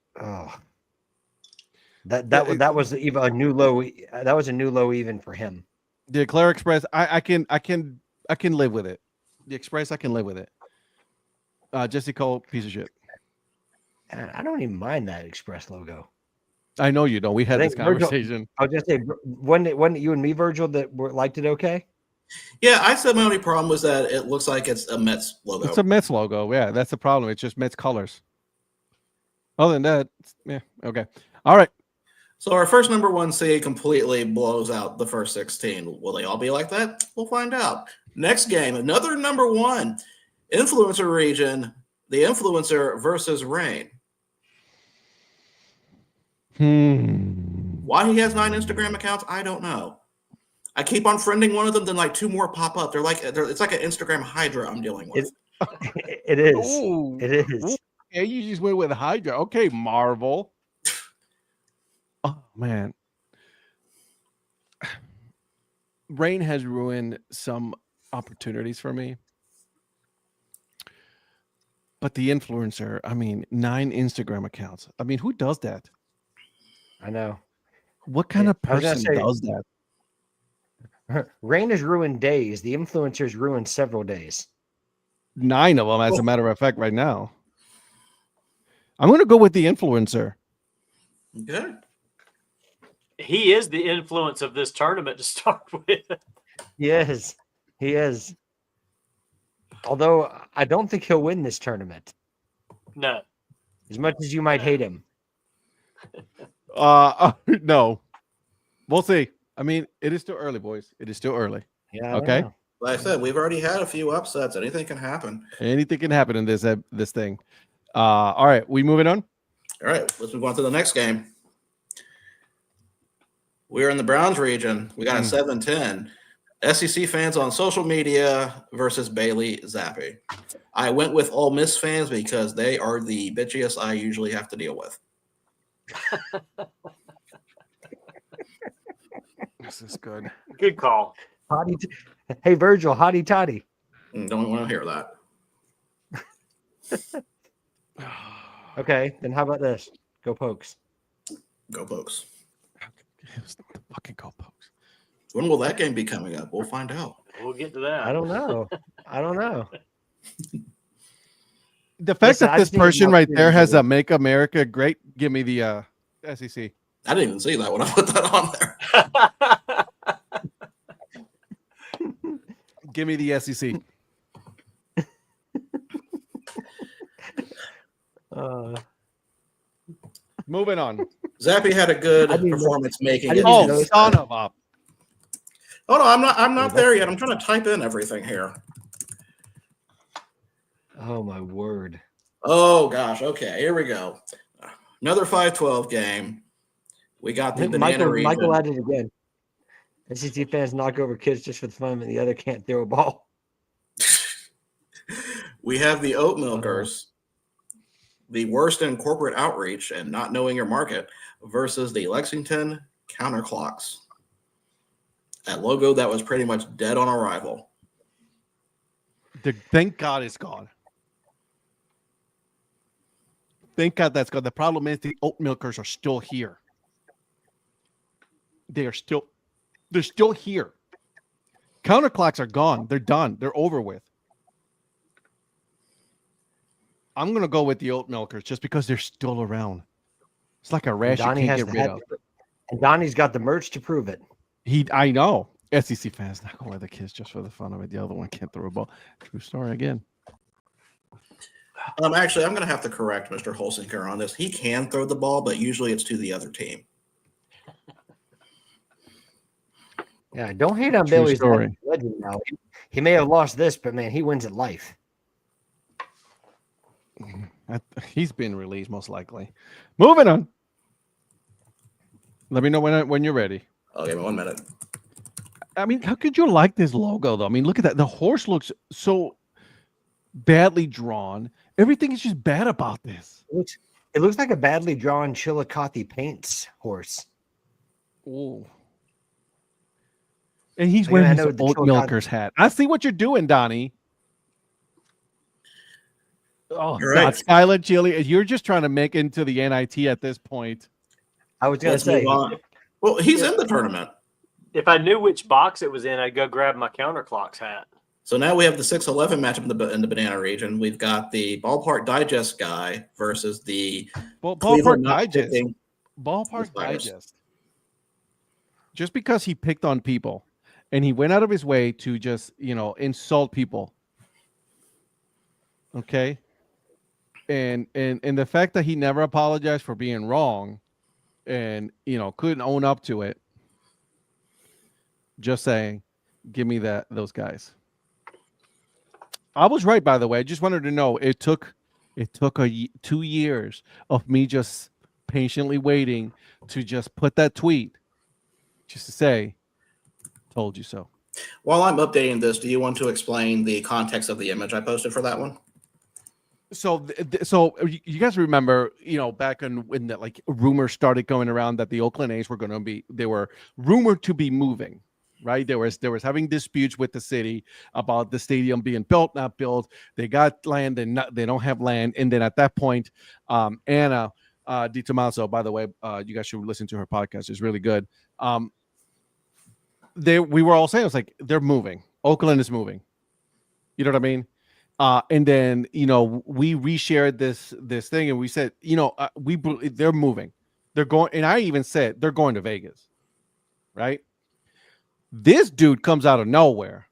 that was even a new low. That was a new low even for him. The Eclair Express, I can live with it. The Express, I can live with it. Jesse Cole, piece of shit. I don't even mind that Express logo. I know you don't. We had this conversation. I was just saying, wasn't you and me, Virgil, that liked it okay? Yeah, I said my only problem was that it looks like it's a Mets logo. It's a Mets logo. Yeah, that's the problem. It's just Mets colors. Other than that, yeah, okay. All right. So our first number 1 seed completely blows out the first 16. Will they all be like that? We'll find out. Next game, another number 1. Influencer region, the influencer versus Rain. Why he has 9 Instagram accounts, I don't know. I keep on friending one of them, then like 2 more pop up. It's like an Instagram hydra I'm dealing with. It is. Ooh. It is. Yeah, you just went with Hydra. Okay, Marvel. Oh man, Rain has ruined some opportunities for me. But the influencer, 9 Instagram accounts. Who does that? I know. What kind of person does that? Rain has ruined days. The influencers ruined several days. 9 of them, as a matter of fact, right now. I'm going to go with the influencer. Okay. He is the influence of this tournament to start with. Yes, he is. Although I don't think he'll win this tournament. No. As much as you might hate him. No. We'll see. It is still early, boys. It is still early. Yeah. Okay. Like I said, we've already had a few upsets. Anything can happen. Anything can happen in this thing. All right. We moving on? All right. Let's move on to the next game. We're in the Browns region. We got a 7-10. SEC fans on social media versus Bailey Zappi. I went with Ole Miss fans because they are the bitchiest I usually have to deal with. This is good. Good call. Hey, Virgil, hottie toddy. Don't want to hear that. Okay, then how about this? Go Pokes. Go Pokes. Fucking Go Pokes. When will that game be coming up? We'll find out. We'll get to that. I don't know. The fact that this person right there has a Make America Great, give me the SEC. I didn't even see that when I put that on there. Give me the SEC. Moving on. Zappy had a good I didn't know- performance making I it. didn't Oh, know- son of a. Oh no, I'm not there yet. I'm trying to type in everything here. Oh my word. Oh gosh. Okay, here we go. Another 5-12 game. We got the banana region. Michael at it again. SEC fans knock over kids just for the fun, and the other can't throw a ball. We have the oat milkers, the worst in corporate outreach and not knowing your market, versus the Lexington counterclocks. That logo that was pretty much dead on arrival. Thank God it's gone. Thank God that's gone. The problem is the oat milkers are still here. They're still here. Counterclocks are gone. They're done. They're over with. I'm gonna go with the oat milkers just because they're still around. It's like a rash you Donnie can't has get the rid hat, of. and Donnie's got the merch to prove it. I know. SEC fans not gonna wear the kids just for the fun of it. The other one can't throw a ball. True story again. Actually, I'm going to have to correct Mr. Holsinger on this. He can throw the ball, but usually it's to the other team. Yeah, don't hate on True Billy's story. legend now. He may have lost this, but man, he wins at life. He's been released most likely. Moving on. Let me know when you're ready. Oh, give me 1 minute. I mean, how could you like this logo though? I mean, look at that. The horse looks so badly drawn. Everything is just bad about this. It looks like a badly drawn Chillicothe Paints horse. Ooh. And he's Again, wearing I his know the oat Chillicothe- milker's hat. I see what you're doing, Donnie. Oh, You're God, right. Skylar Chili, you're just trying to make it into the NIT at this point. I was going to Let's say, move on. Well, he's in the tournament. If I knew which box it was in, I'd go grab my counterclocks hat. So now we have the 6-11 matchup in the banana region. We've got the Ballpark Digest guy versus the Ballpark Cleveland not Digest. picking- Ballpark Spiders. Digest. Just because he picked on people and he went out of his way to just, insult people. Okay. And the fact that he never apologized for being wrong and, couldn't own up to it. Just saying, give me those guys. I was right, by the way. I just wanted to know it took 2 years of me just patiently waiting to just put that tweet just to say, told you so. While I'm updating this, do you want to explain the context of the image I posted for that one? So you guys remember, back when the rumors started going around that the Oakland A's they were rumored to be moving. Right, there was having disputes with the city about the stadium being built, not built. They got land and they don't have land. And then at that point, Anna DiTomaso, by the way, you guys should listen to her podcast. It's really good. We were all saying, it's like, they're moving. Oakland is moving. You know what I mean? And then, we reshared this thing and we said, they're moving. They're going. And I even said they're going to Vegas. Right. This dude comes out of nowhere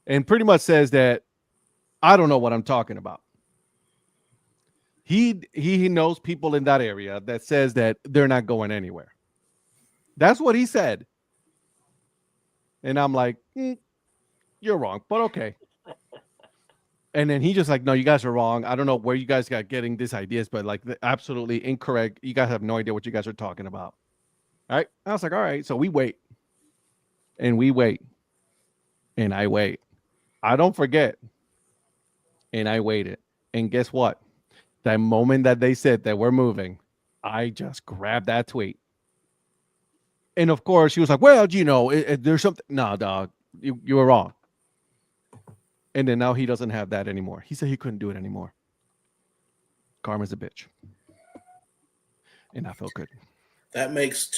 and pretty much says that I don't know what I'm talking about. He knows people in that area that says that they're not going anywhere. That's what he said. And I'm like, you're wrong, but okay. And then he just like, no, you guys are wrong. I don't know where you guys got getting these ideas, but absolutely incorrect. You guys have no idea what you guys are talking about. All right. I was like, all right. So we wait. And we wait. And I wait. I don't forget. And I waited. And guess what? That moment that they said that we're moving, I just grabbed that tweet. And of course, she was like, well, there's something. No, dog, you were wrong. And then now he doesn't have that anymore. He said he couldn't do it anymore. Karma's a bitch. And I felt good. That makes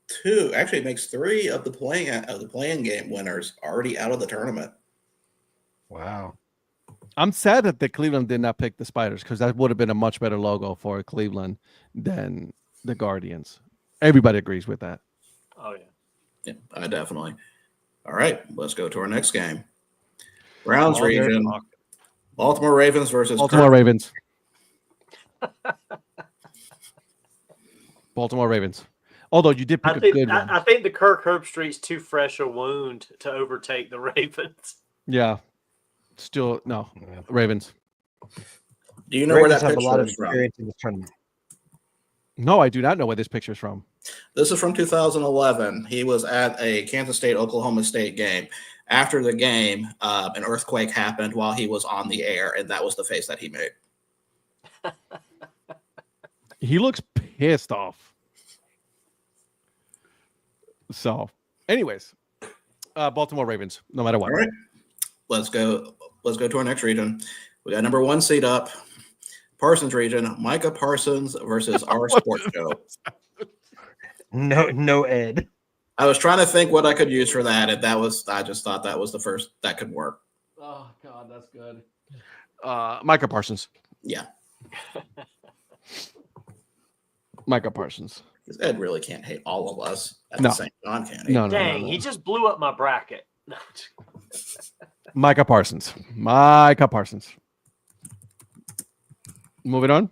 two. Actually, it makes 3 of the playing game winners already out of the tournament. wow. I'm sad that the Cleveland did not pick the Spiders because that would have been a much better logo for Cleveland than the Guardians. Everybody agrees with that. Oh, yeah. Yeah, I definitely. All right, let's go to our next game. Browns region. Baltimore Ravens versus Baltimore Ravens. Baltimore Ravens. Although you did pick a good one. I think the Kirk Herbstreit's too fresh a wound to overtake the Ravens. Yeah. Still, no. Ravens. Do you know Ravens where that have a lot picture of is from? experience in this tournament. No, I do not know where this picture is from. This is from 2011. He was at a Kansas State Oklahoma State game. After the game, an earthquake happened while he was on the air, and that was the face that he made. He looks pissed off. So, anyways, Baltimore Ravens, no matter what. All right, let's go to our next region. We got number 1 seed up, Parsons region. Micah Parsons versus our sports show. No, Ed. I was trying to think what I could use for that, and I just thought that was the first that could work. Oh God, that's good. Micah Parsons. Yeah, Micah Parsons. because Ed really can't hate all of us at No. the same time, can he? No. Dang, he just blew up my bracket. Micah Parsons. Micah Parsons. Moving on.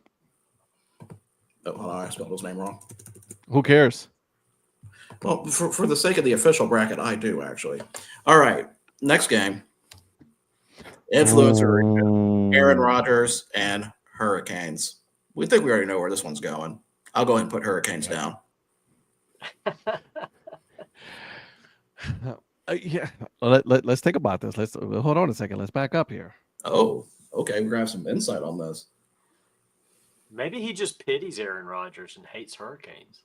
Oh, hold on, I spelled his name wrong. Who cares? Well, for the sake of the official bracket, I do actually. All right, next game. Influencer region, Aaron Rodgers and Hurricanes. We think we already know where this one's going. I'll go ahead and put Hurricanes down. Yeah. Let's think about this. Let's hold on a second. Let's back up here. Oh, okay. We're gonna have some insight on this. Maybe he just pities Aaron Rodgers and hates Hurricanes.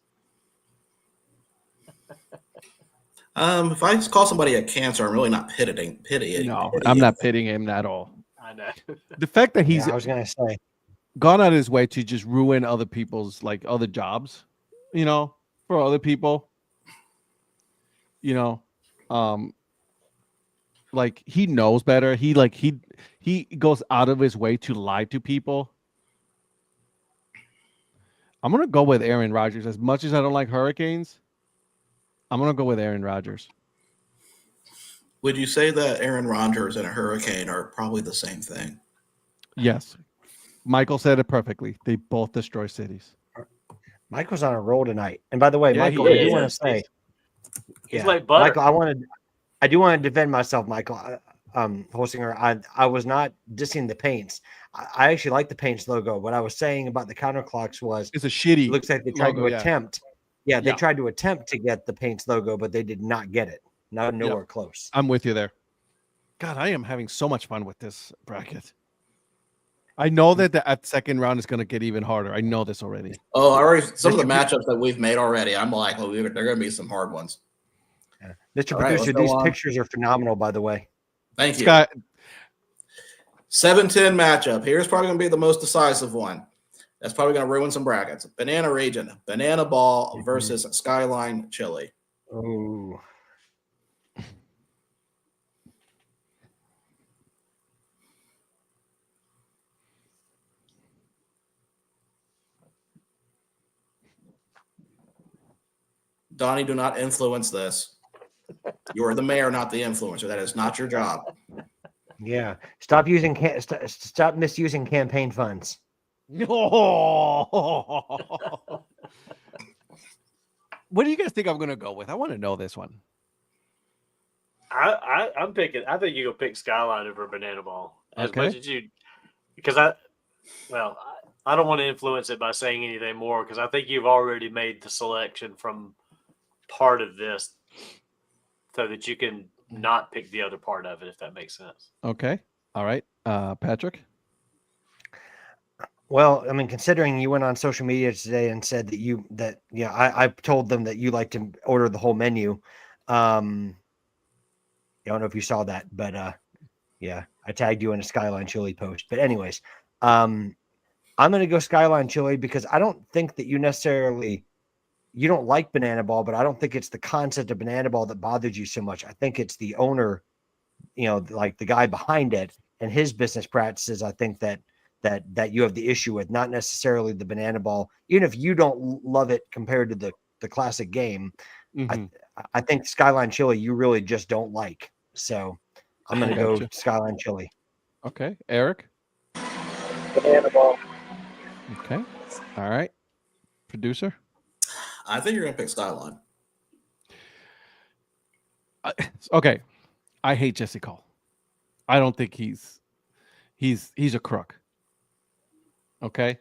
If I call somebody a cancer, I'm really not pitying. No, I'm not pitying him at all. I know. The fact that he's I was gonna say. gone out of his way to just ruin other people's other jobs, for other people, like he knows better. He goes out of his way to lie to people. I'm gonna go with Aaron Rodgers. As much as I don't like Hurricanes, I'm gonna go with Aaron Rodgers. Would you say that Aaron Rodgers and a hurricane are probably the same thing? Yes. Michael said it perfectly. They both destroy cities. Michael's on a roll tonight. And by the way, Yeah, Michael, he I do is. want to say, He's like butter. Michael, I do want to defend myself, Michael. Holsinger, I was not dissing the Paints. I actually like the Paints logo. What I was saying about the counterclocks was It's a shitty. it looks like they tried logo, to yeah. attempt. Yeah, they Yeah. tried to attempt to get the Paints logo, but they did not get it. Nowhere close. I'm with you there. God, I am having so much fun with this bracket. I know that the second round is going to get even harder. I know this already. Oh, some of the matchups that we've made already, I'm like, well, they're going to be some hard ones. Yeah. Mr. All right, Producer, let's go these on. pictures are phenomenal, by the way. Thank you. Scott, 7-10 matchup. Here's probably going to be the most decisive one. That's probably going to ruin some brackets. Banana region, Banana Ball versus Skyline Chili. Oh, Donnie, do not influence this. You are the mayor, not the influencer. That is not your job. yeah. Stop misusing campaign funds. what do you guys think I'm going to go with? I want to know this one. I'm picking. I think you'll pick Skyline over Banana Ball as Okay. much as you, because I don't want to influence it by saying anything more because I think you've already made the selection from part of this, so that you can not pick the other part of it if that makes sense. Okay. All right. Patrick? Well, I mean, considering you went on social media today and said that I told them that you like to order the whole menu. I don't know if you saw that, but yeah, I tagged you in a Skyline Chili post. But anyways, I'm going to go Skyline Chili because I don't think that you don't like Banana Ball, but I don't think it's the concept of Banana Ball that bothered you so much. I think it's the owner, like the guy behind it and his business practices. I think that you have the issue with, not necessarily the Banana Ball. Even if you don't love it compared to the classic game, I think Skyline Chili you really just don't like. So I'm going to go Skyline Chili. Okay. Eric? Banana Ball. Okay. All right. Producer? I think you're going to pick Skyline. Okay, I hate Jesse Cole. I don't think he's a crook. Okay,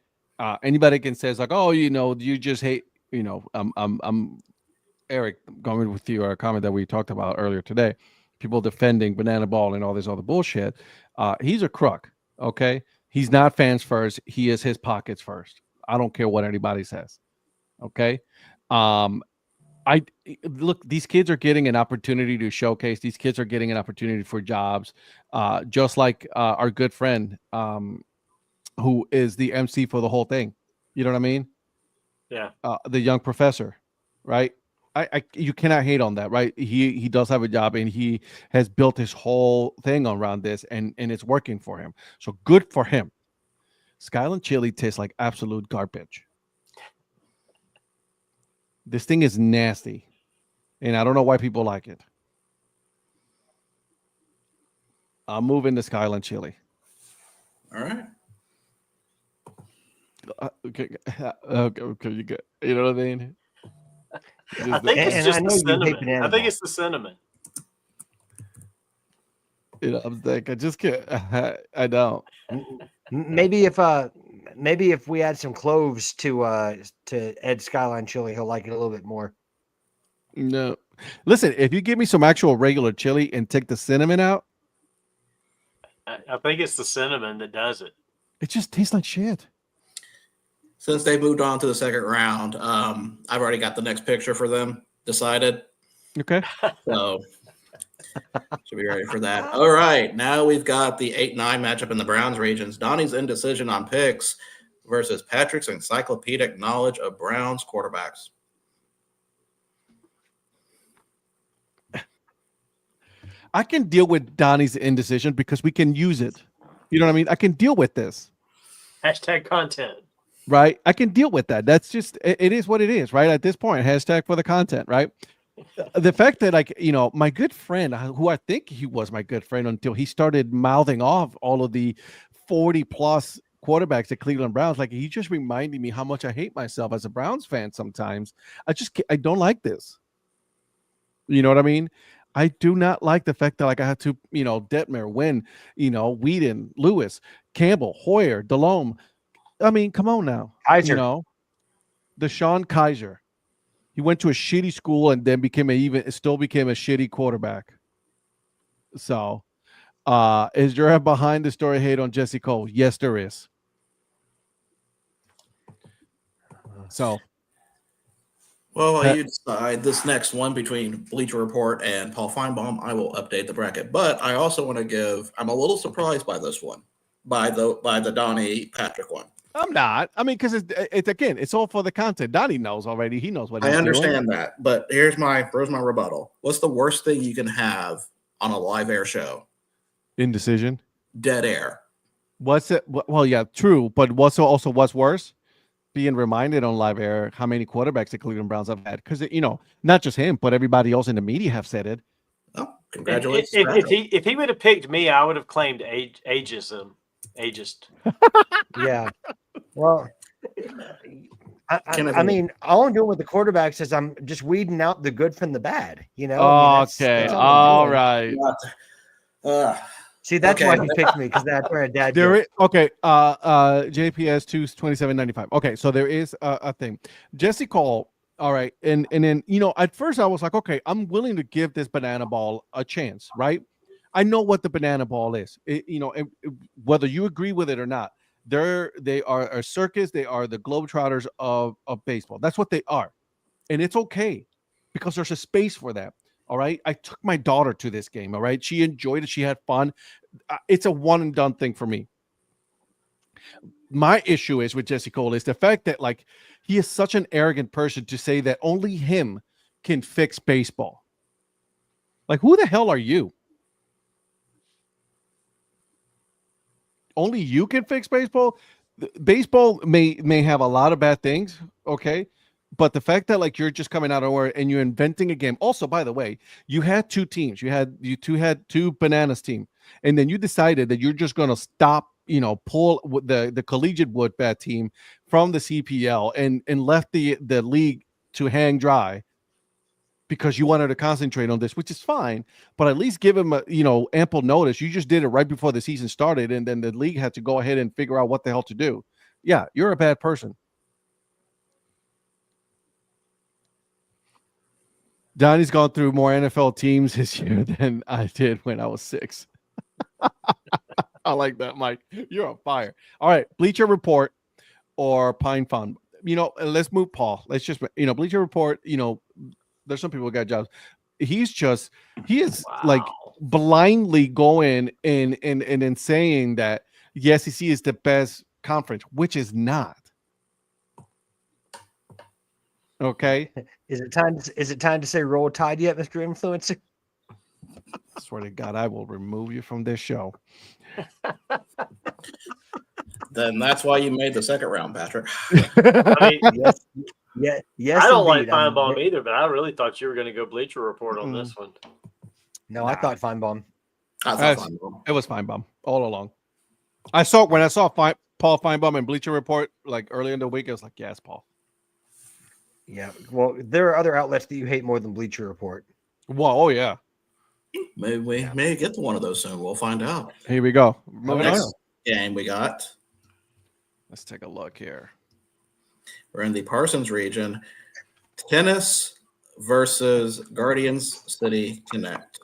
anybody can say it's like, oh, you just hate, I'm Eric going with you, a comment that we talked about earlier today. People defending Banana Ball and all this other bullshit. He's a crook. Okay, he's not fans first. He is his pockets first. I don't care what anybody says. Okay, I look. These kids are getting an opportunity to showcase. These kids are getting an opportunity for jobs, just like our good friend, who is the MC for the whole thing. You know what I mean? Yeah. The young professor, right? You cannot hate on that, right? He does have a job, and he has built his whole thing around this, and it's working for him. So good for him. Skyline chili tastes like absolute garbage. This thing is nasty, and I don't know why people like it. I'm moving to Skyline chili. All right. Okay, you get, you know what I mean? I think it's And just I the know you hate cinnamon. banana I think ball. it's the cinnamon. I'm like, I just can't. I don't. Maybe if we add some cloves to Ed Skyline chili, he'll like it a little bit more. No, listen. If you give me some actual regular chili and take the cinnamon out, I think it's the cinnamon that does it. it just tastes like shit. Since they moved on to the second round, I've already got the next picture for them decided. Okay. So should be ready for that. All right. Now we've got the 8-9 matchup in the Browns regions. Donnie's indecision on picks versus Patrick's encyclopedic knowledge of Browns quarterbacks. I can deal with Donnie's indecision because we can use it. You know what I mean? I can deal with this. Hashtag content. Right? I can deal with that. That's just, it is what it is, right? At this point, hashtag for the content, right? The fact that, like, my good friend, who I think he was my good friend until he started mouthing off all of the 40 plus quarterbacks at Cleveland Browns, like, he just reminded me how much I hate myself as a Browns fan sometimes. I don't like this. You know what I mean? I do not like the fact that, like, I had to, Detmer, Wynn, Whedon, Lewis, Campbell, Hoyer, Delhomme. I mean, come on now. Kaiser. Deshaun Kaiser. He went to a shitty school and then became a shitty quarterback. So, is there a behind the story hate on Jesse Cole? Yes, there is. So, Well, while you decide this next one between Bleacher Report and Paul Feinbaum, I will update the bracket. But I also want to give, I'm a little surprised by this one, by the Donnie Patrick one. I'm not. I mean, because it's all for the content. Donnie knows already. He knows what he's doing. I understand that, but here's my rebuttal. What's the worst thing you can have on a live air show? Indecision. Dead air. What's it? Well, yeah, true. But what's worse? Being reminded on live air how many quarterbacks the Cleveland Browns have had, because not just him, but everybody else in the media have said it. Oh, congratulations! If he would have picked me, I would have claimed ageism. Ageist. Yeah. Well, I mean, all I'm doing with the quarterbacks is I'm just weeding out the good from the bad. Okay. All right. See, that's why he picked me, because that's where Dad. Okay. JPS 227.95. Okay, so there is a thing. Jesse Cole. All right, and then at first I was like, okay, I'm willing to give this banana ball a chance, right? I know what the banana ball is. Whether you agree with it or not, they are a circus. They are the Globetrotters of baseball. That's what they are, and it's okay because there's a space for that. All right. I took my daughter to this game. All right. She enjoyed it. She had fun. It's a one and done thing for me. My issue is with Jesse Cole is the fact that, like, he is such an arrogant person to say that only him can fix baseball. Like, who the hell are you? Only you can fix baseball. Baseball may have a lot of bad things. Okay. But the fact that, like, you're just coming out of nowhere and you're inventing a game. Also, by the way, you had two teams. You had two bananas team, and then you decided that you're just going to stop, pull the collegiate wood bat team from the CPL and left the league to hang dry because you wanted to concentrate on this, which is fine, but at least give him ample notice. You just did it right before the season started, and then the league had to go ahead and figure out what the hell to do. Yeah, you're a bad person. Donnie's gone through more NFL teams this year than I did when I was 6. I like that, Mike. You're on fire. All right, Bleacher Report or Pine Farm. Let's move Paul. Let's just, Bleacher Report, there's some people who got jobs. He is like blindly going and saying that the SEC is the best conference, which is not. Okay. Is it time to say Roll Tide yet, Mr. Influencer? I swear to God, I will remove you from this show. Then that's why you made the second round, Patrick. I mean, yes. I don't indeed. like Feinbaum either, but I really thought you were going to go Bleacher Report on this one. No, I thought Feinbaum. It was Feinbaum all along. When I saw Paul Feinbaum and Bleacher Report like early in the week, I was like, yes, Paul. Yeah. Well, there are other outlets that you hate more than Bleacher Report. Whoa, oh yeah. Maybe we may get to one of those soon. We'll find out. Here we go. Next game we got. Let's take a look here. We're in the Parsons region. Tennis versus Guardians City Connect.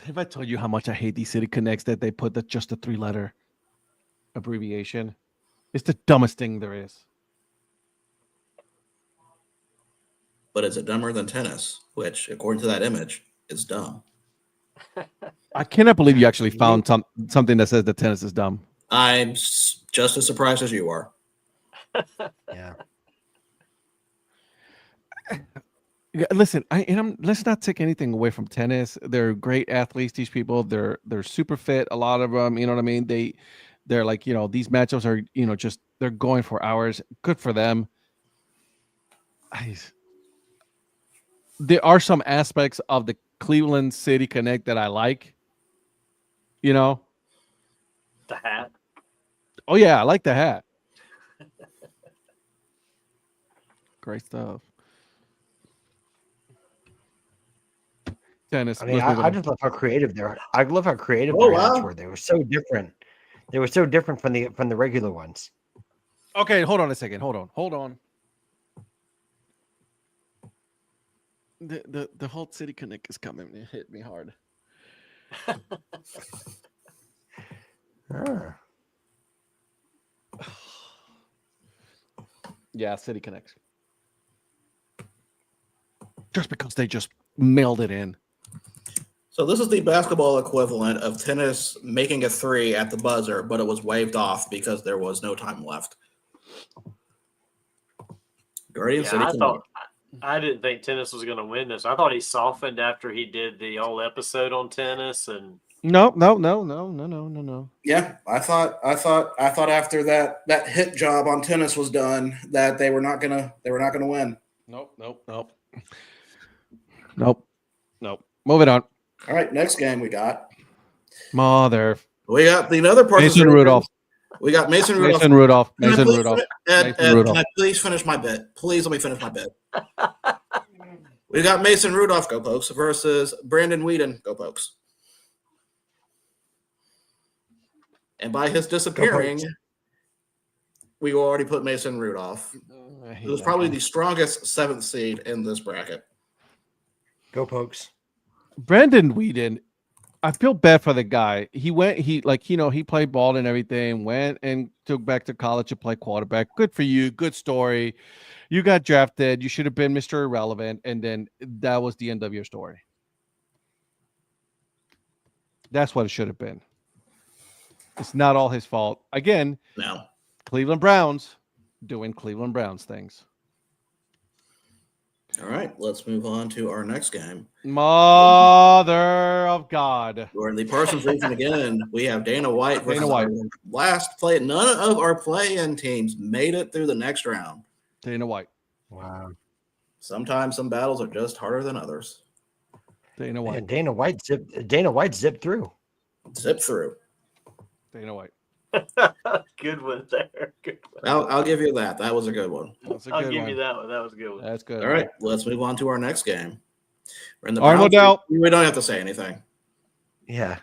Have I told you how much I hate these City Connects that they put just a 3-letter abbreviation? It's the dumbest thing there is. But is it dumber than tennis? Which, according to that image, is dumb. I cannot believe you actually found something that says that tennis is dumb. I'm just as surprised as you are. Yeah. Listen, let's not take anything away from tennis. They're great athletes. These people, they're super fit. A lot of them, you know what I mean. They're like, these matchups are, just they're going for hours. Good for them. There are some aspects of the Cleveland City Connect that I like. The hat. Oh yeah, I like the hat. Great stuff. Tennis. I mean, I just love how creative they are. I love how creative their hats were. They were so different. They were so different from the regular ones. Okay, hold on a second. Hold on. The whole City Connect is coming. It hit me hard. Yeah, City Connect. Just because they just mailed it in. So this is the basketball equivalent of tennis making a 3 at the buzzer, but it was waved off because there was no time left. Guardian City Connect. I didn't think tennis was going to win this. I thought he softened after he did the whole episode on tennis, and No. Yeah, I thought after that hit job on tennis was done that they were not gonna win. Nope. Moving on. All right, next game we got the other part. Mason Rudolph. We got Mason Rudolph. Mason Rudolph. Ed, can I please finish my bit? Please let me finish my bit. We got Mason Rudolph, go Pokes, versus Brandon Whedon, go Pokes. And by his disappearing, we already put Mason Rudolph. It was probably the strongest 7th seed in this bracket. Go Pokes. Brandon Whedon, I feel bad for the guy. He played ball and everything, went and took back to college to play quarterback. Good for you. Good story. You got drafted. You should have been Mr. Irrelevant. And then that was the end of your story. That's what it should have been. It's not all his fault. Again, No. Cleveland Browns doing Cleveland Browns things. All right, let's move on to our next game. Mother of God. We're in the Parsons region again. We have Dana White versus Dana White. our last play. None of our play-in teams made it through the next round. Dana White. Wow. Sometimes some battles are just harder than others. Dana White. And Dana White zipped through. Zip through. Dana White. Good one there. Good one. I'll give you that. That was a good one. That's a I'll good give one. you that one. That was a good one. That's good. All right, let's move on to our next game. We're in the Arnold Browns. out. We don't have to say anything. Yeah.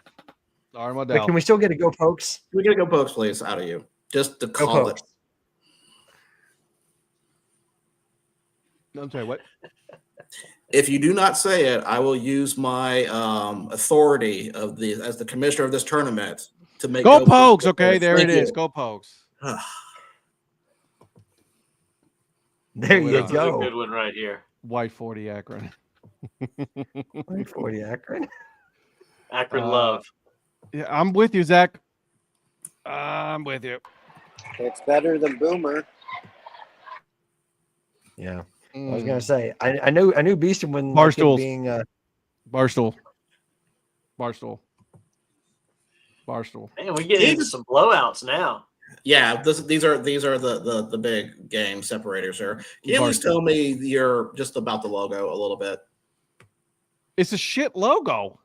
Arnold But can we still get a go pokes? We gotta go pokes, please, out of you. Just to Go call pokes. it. I'm sorry, what? If you do not say it, I will use my authority as the commissioner of this tournament to make Go Pokes. Okay, there Thank it is. you. Go Pokes. There you This is a go. good one right here. White 40 Akron. 40 Akron. Akron love. Yeah, I'm with you, Zach. I'm with you. It's better than Boomer. Yeah. I was gonna say I knew Beeston when Barstools. being Barstool. Man, we get into some blowouts now. Yeah, these are the big game separators here. Can you at least tell me you're just about the logo a little bit? It's a shit logo.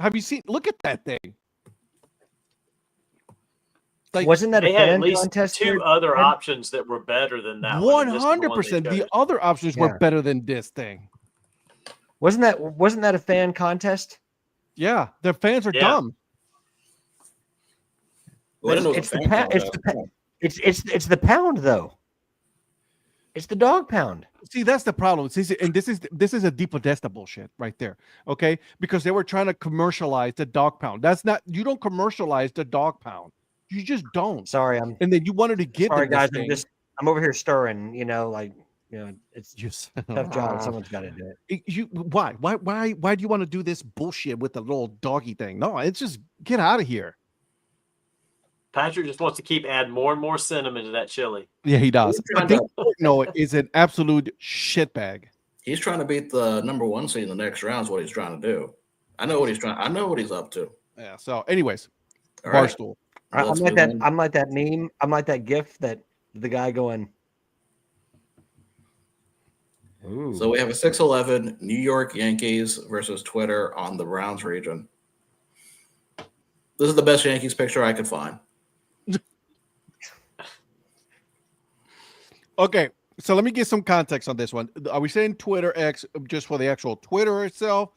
Have you seen? Look at that thing. Like, wasn't that a They had at fan least contest? two other options that were better than that. 100%. The other options were Yeah. better than this thing. Wasn't that a fan contest? Yeah, their fans are Yeah. dumb. Well, I didn't know it was It's a the fan pound. contest. It's the pound though. It's the dog pound. See, that's the problem. See, and this is a deep Podesta bullshit right there. Okay, because they were trying to commercialize the dog pound. That's not. You don't commercialize the dog pound. You just don't. Sorry, And then you wanted to get sorry, them this guys. thing. I'm over here stirring. It's Just tough job. Someone's got to do it. Why do you want to do this bullshit with the little doggy thing? No, it's just get out of here. Patrick just wants to keep adding more and more cinnamon to that chili. Yeah, he does. He's I think Noah is an absolute shitbag. He's trying to beat the #1 seed in the next round. Is what he's trying to do. I know what he's up to. Yeah. So, anyways, All right. Barstool. I'm Let's like move that. on. I'm like that meme. I'm like that GIF that the guy going. Ooh. So we have a 6-11 New York Yankees versus Twitter on the Browns region. This is the best Yankees picture I could find. Okay, so let me get some context on this one. Are we saying Twitter X just for the actual Twitter itself?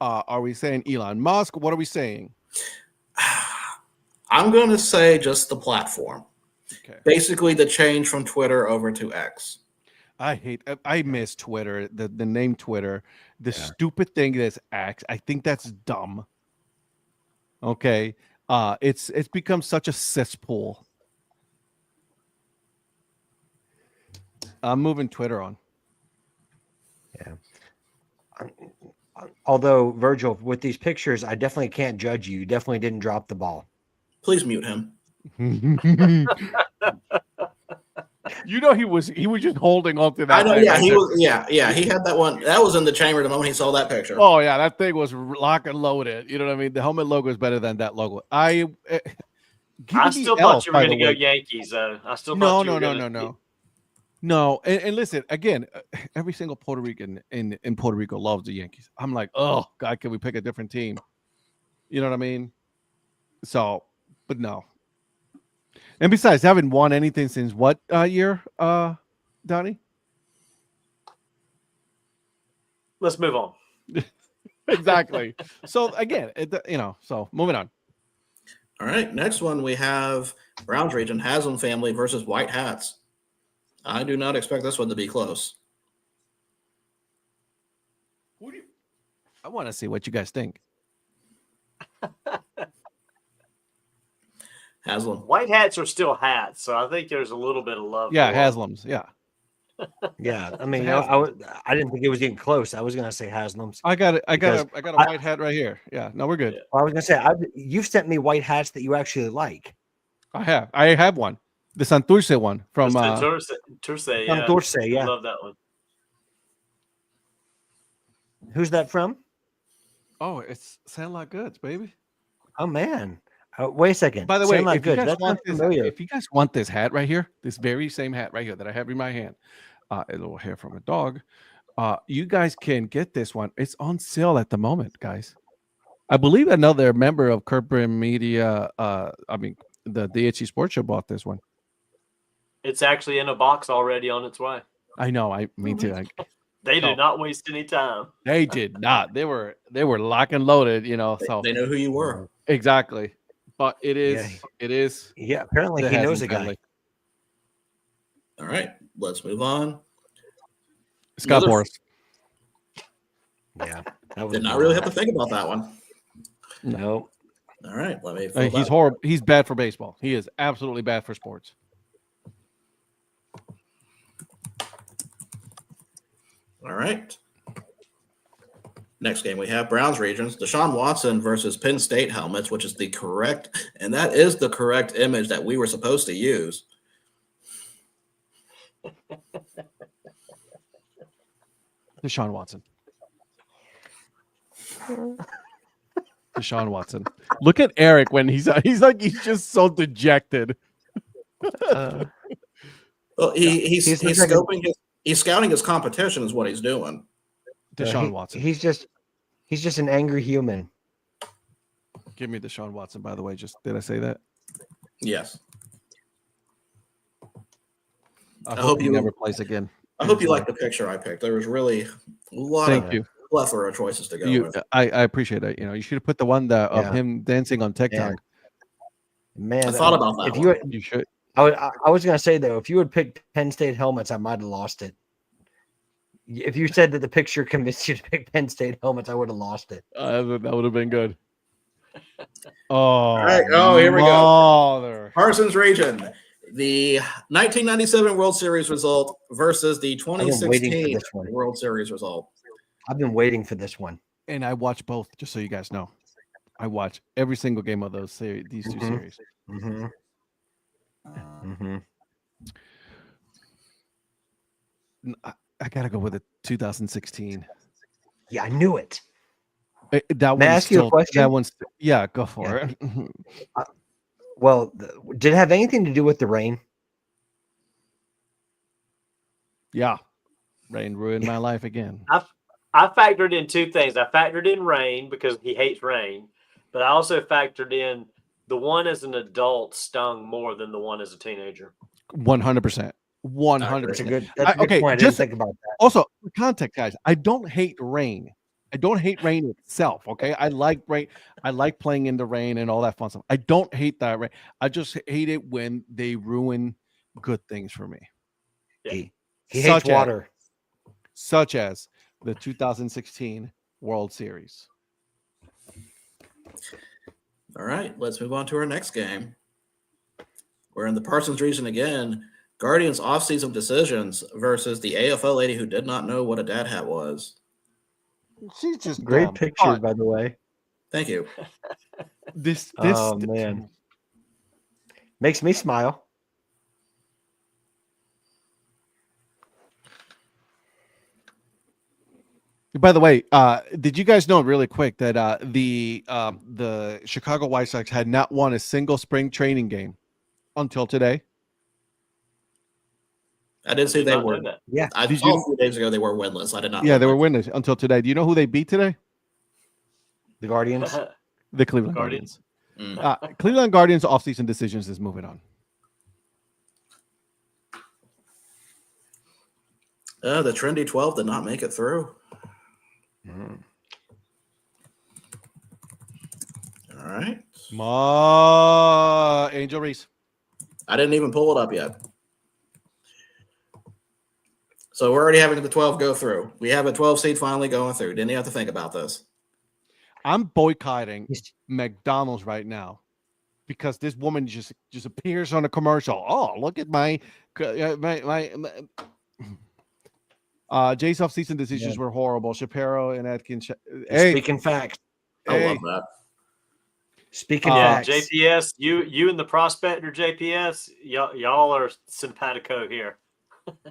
Are we saying Elon Musk? What are we saying? I'm going to say just the platform. Okay. Basically, the change from Twitter over to X. I miss Twitter, the name Twitter, the stupid thing that's X. I think that's dumb. Okay. It's become such a cesspool. I'm moving Twitter on. Yeah. Although Virgil, with these pictures, I definitely can't judge you. You definitely didn't drop the ball. Please mute him. You know he was just holding on to that. I know. thing Yeah, right he there. was. Yeah. He had that one. That was in the chamber the moment he saw that picture. Oh yeah, that thing was lock and loaded. You know what I mean? The helmet logo is better than that logo. I still thought you were going to go Yankees. I still thought No, and listen again. Every single Puerto Rican in Puerto Rico loves the Yankees. I'm like, oh God, can we pick a different team? You know what I mean? So, but no. And besides, I haven't won anything since what year, Donnie? Let's move on. Exactly. So again, so moving on. All right. Next one we have Browns region Haslam family versus White Hats. I do not expect this one to be close. I want to see what you guys think. Haslam. White hats are still hats, so I think there's a little bit of love. Yeah, for them. Haslam's. Yeah. Yeah, I mean, I didn't think it was even close. I was going to say Haslam's. I got a white hat right here. Yeah, no, we're good. Yeah. Well, I was going to say, you've sent me white hats that you actually like. I have one, the Santurce one from Turce, yeah. Santurce, yeah. I love that one. Who's that from? Oh, it's Sandlot Goods, baby. Oh man. Wait a second. By the way, Sandlot if you, Goods. guys want That's familiar. if you guys want this hat right here, this very same hat right here that I have in my hand, a little hair from a dog, you guys can get this one. It's on sale at the moment, guys. I believe another member of Kirkbrand Media, the DHC Sports Show bought this one. It's actually in a box already on its way. I know. Me too. They did not waste any time. They did not. They were lock and loaded. So They know who you were. exactly. But it is. Yeah. Apparently, he knows a guy. All right, let's move on. Scott Boras. Yeah. Did not really have to think about that one. No. All right, let me. He's horrible. He's bad for baseball. He is absolutely bad for sports. All right. Next game we have Browns Regions, Deshaun Watson versus Penn State Helmets, which is the correct, and that is the correct image that we were supposed to use. Deshaun Watson. Deshaun Watson. Look at Eric when he's just so dejected. Well, he's scouting his competition is what he's doing. Deshaun Watson. He's just an angry human. Give me Deshaun Watson, by the way. Did I say that? Yes. I hope he never plays again. I hope you like the picture I picked. There was really a lot of plethora of choices to go with. I appreciate it. You should have put the one of him dancing on TikTok. Man, I thought about that. You should. I was gonna say though, if you had picked Penn State Helmets, I might have lost it. If you said that the picture convinced you to pick Penn State Helmets, I would have lost it. That would have been good. Oh, all right. Oh, here we go. Parsons Region, the 1997 World Series result versus the 2016 World Series result. I've been waiting for this one, and I watch both. Just so you guys know, I watch every single game of these two series. Mm-hmm. Mm-hmm. I gotta go with the 2016. Yeah, I knew it. That May I ask you a question? That one's go for it. Well, did it have anything to do with the rain? Yeah, rain ruined my life again. I factored in two things. I factored in rain because he hates rain, but I also factored in the one as an adult stung more than the one as a teenager. 100%. 100%. That's a good point. I didn't think about that. Also, for context, guys, I don't hate rain. I don't hate rain itself. Okay. I like rain. I like playing in the rain and all that fun stuff. I don't hate that rain. I just hate it when they ruin good things for me. Yeah. He hates water. Such as the 2016 World Series. All right, let's move on to our next game. We're in the Parsons region again. Guardians off-season decisions versus the AFL lady who did not know what a dad hat was. She's just great dumb. picture, by the way. Thank you. This man makes me smile. By the way, did you guys know really quick that the Chicago White Sox had not won a single spring training game until today? I did say they were. Yeah, I saw a few days ago they were winless. I did not. Yeah, they were winless until today. Do you know who they beat today? The Guardians. The Cleveland Guardians. Cleveland Guardians offseason decisions is moving on. The trendy 12 did not make it through. Mm. All right. Angel Reese. I didn't even pull it up yet. So we're already having the 12 go through. We have a 12 seed finally going through. Didn't you have to think about this? I'm boycotting McDonald's right now because this woman just appears on a commercial. Oh, look at my Jay's off-season decisions were horrible. Shapiro and Atkins. Speaking facts. I love that. Speaking facts. JPS, you and the Prospector JPS, y'all are simpatico here.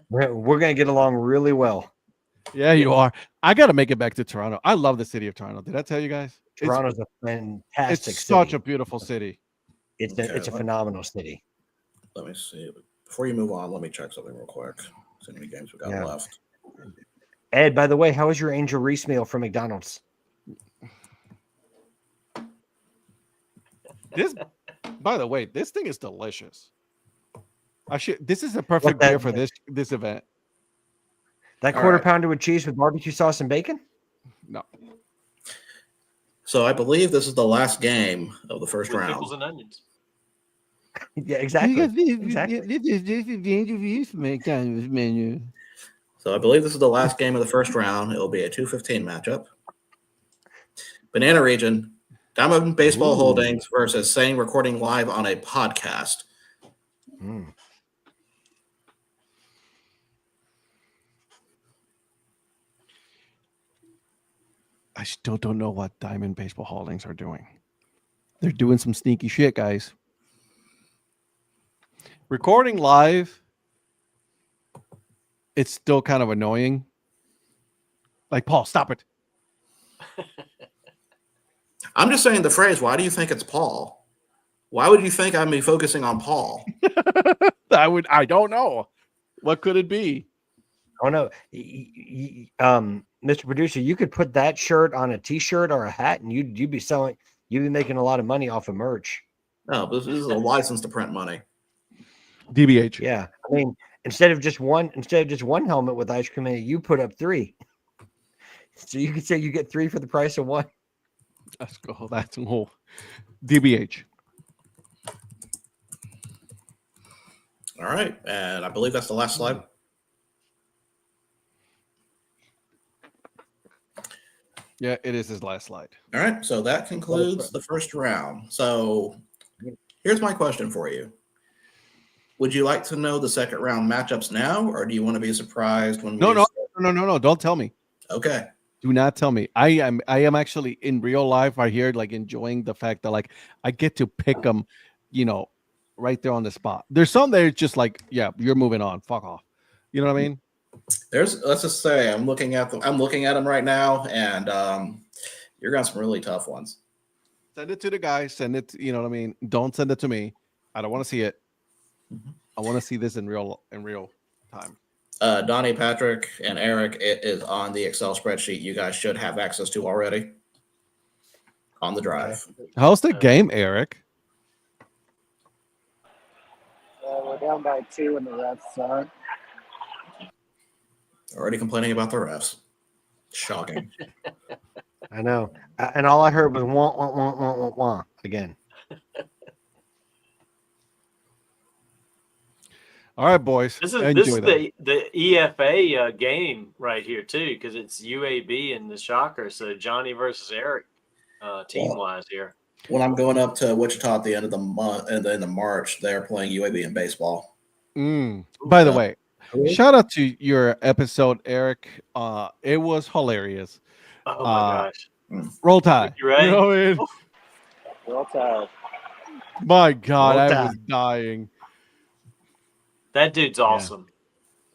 We're going to get along really well. Yeah, you are. I got to make it back to Toronto. I love the city of Toronto. Did I tell you guys? Toronto's a fantastic It's city. such a beautiful city. It's a phenomenal city. Let me see. Before you move on, let me check something real quick. See how many games we got left. Ed, by the way, how was your Angel Reese meal from McDonald's? This, by the way, this thing is delicious. This is a perfect beer for this event. That quarter pounder with cheese with barbecue sauce and bacon? No. So I believe this is the last game of the first round. Pickles and onions. Yeah, exactly. So I believe this is the last game of the first round. It will be a 2:15 matchup. Banana Region, Diamond Baseball Holdings versus Saying Recording Live on a Podcast. I still don't know what Diamond Baseball Holdings are doing. They're doing some sneaky shit, guys. Recording live, it's still kind of annoying. Like, Paul, stop it. I'm just saying the phrase, why do you think it's Paul? Why would you think I'd be focusing on Paul? I don't know. What could it be? Oh no. Mr. Producer, you could put that shirt on a t-shirt or a hat and you'd be making a lot of money off of merch. No, this is a license to print money. DBH. Yeah. I mean, instead of just one helmet with ice cream in it, you put up 3. So you could say you get 3 for the price of 1. Let's go. That's whole DBH. All right. And I believe that's the last slide. Yeah, it is his last slide. All right. So that concludes the first round. So here's my question for you. Would you like to know the second round matchups now, or do you want to be surprised when No. Don't tell me. Okay. Do not tell me. I am actually in real life right here, like enjoying the fact that like I get to pick them, right there on the spot. There's some that are just like, yeah, you're moving on. Fuck off. You know what I mean? Let's just say I'm looking at them right now, and you're got some really tough ones. Send it to the guy. Send it. You know what I mean? Don't send it to me. I don't want to see it. I want to see this in real time. Donnie, Patrick, and Eric, it is on the Excel spreadsheet you guys should have access to already on the drive. How's the game, Eric? We're down by 2 in the refs suck. Already complaining about the refs. Shocking. I know. And all I heard was wah, wah, wah, wah, wah, wah, again. All right, boys. This is the EFA game right here too, because it's UAB and the Shocker. So Johnny versus Eric, team wise here. When I'm going up to Wichita at the end of the month and then in March, they're playing UAB in baseball. By the way, shout out to your episode, Eric. It was hilarious. Oh my gosh! Roll Tide. You ready? You know what I mean? Roll Tide. My God, Roll I Tide. was dying. That dude's awesome.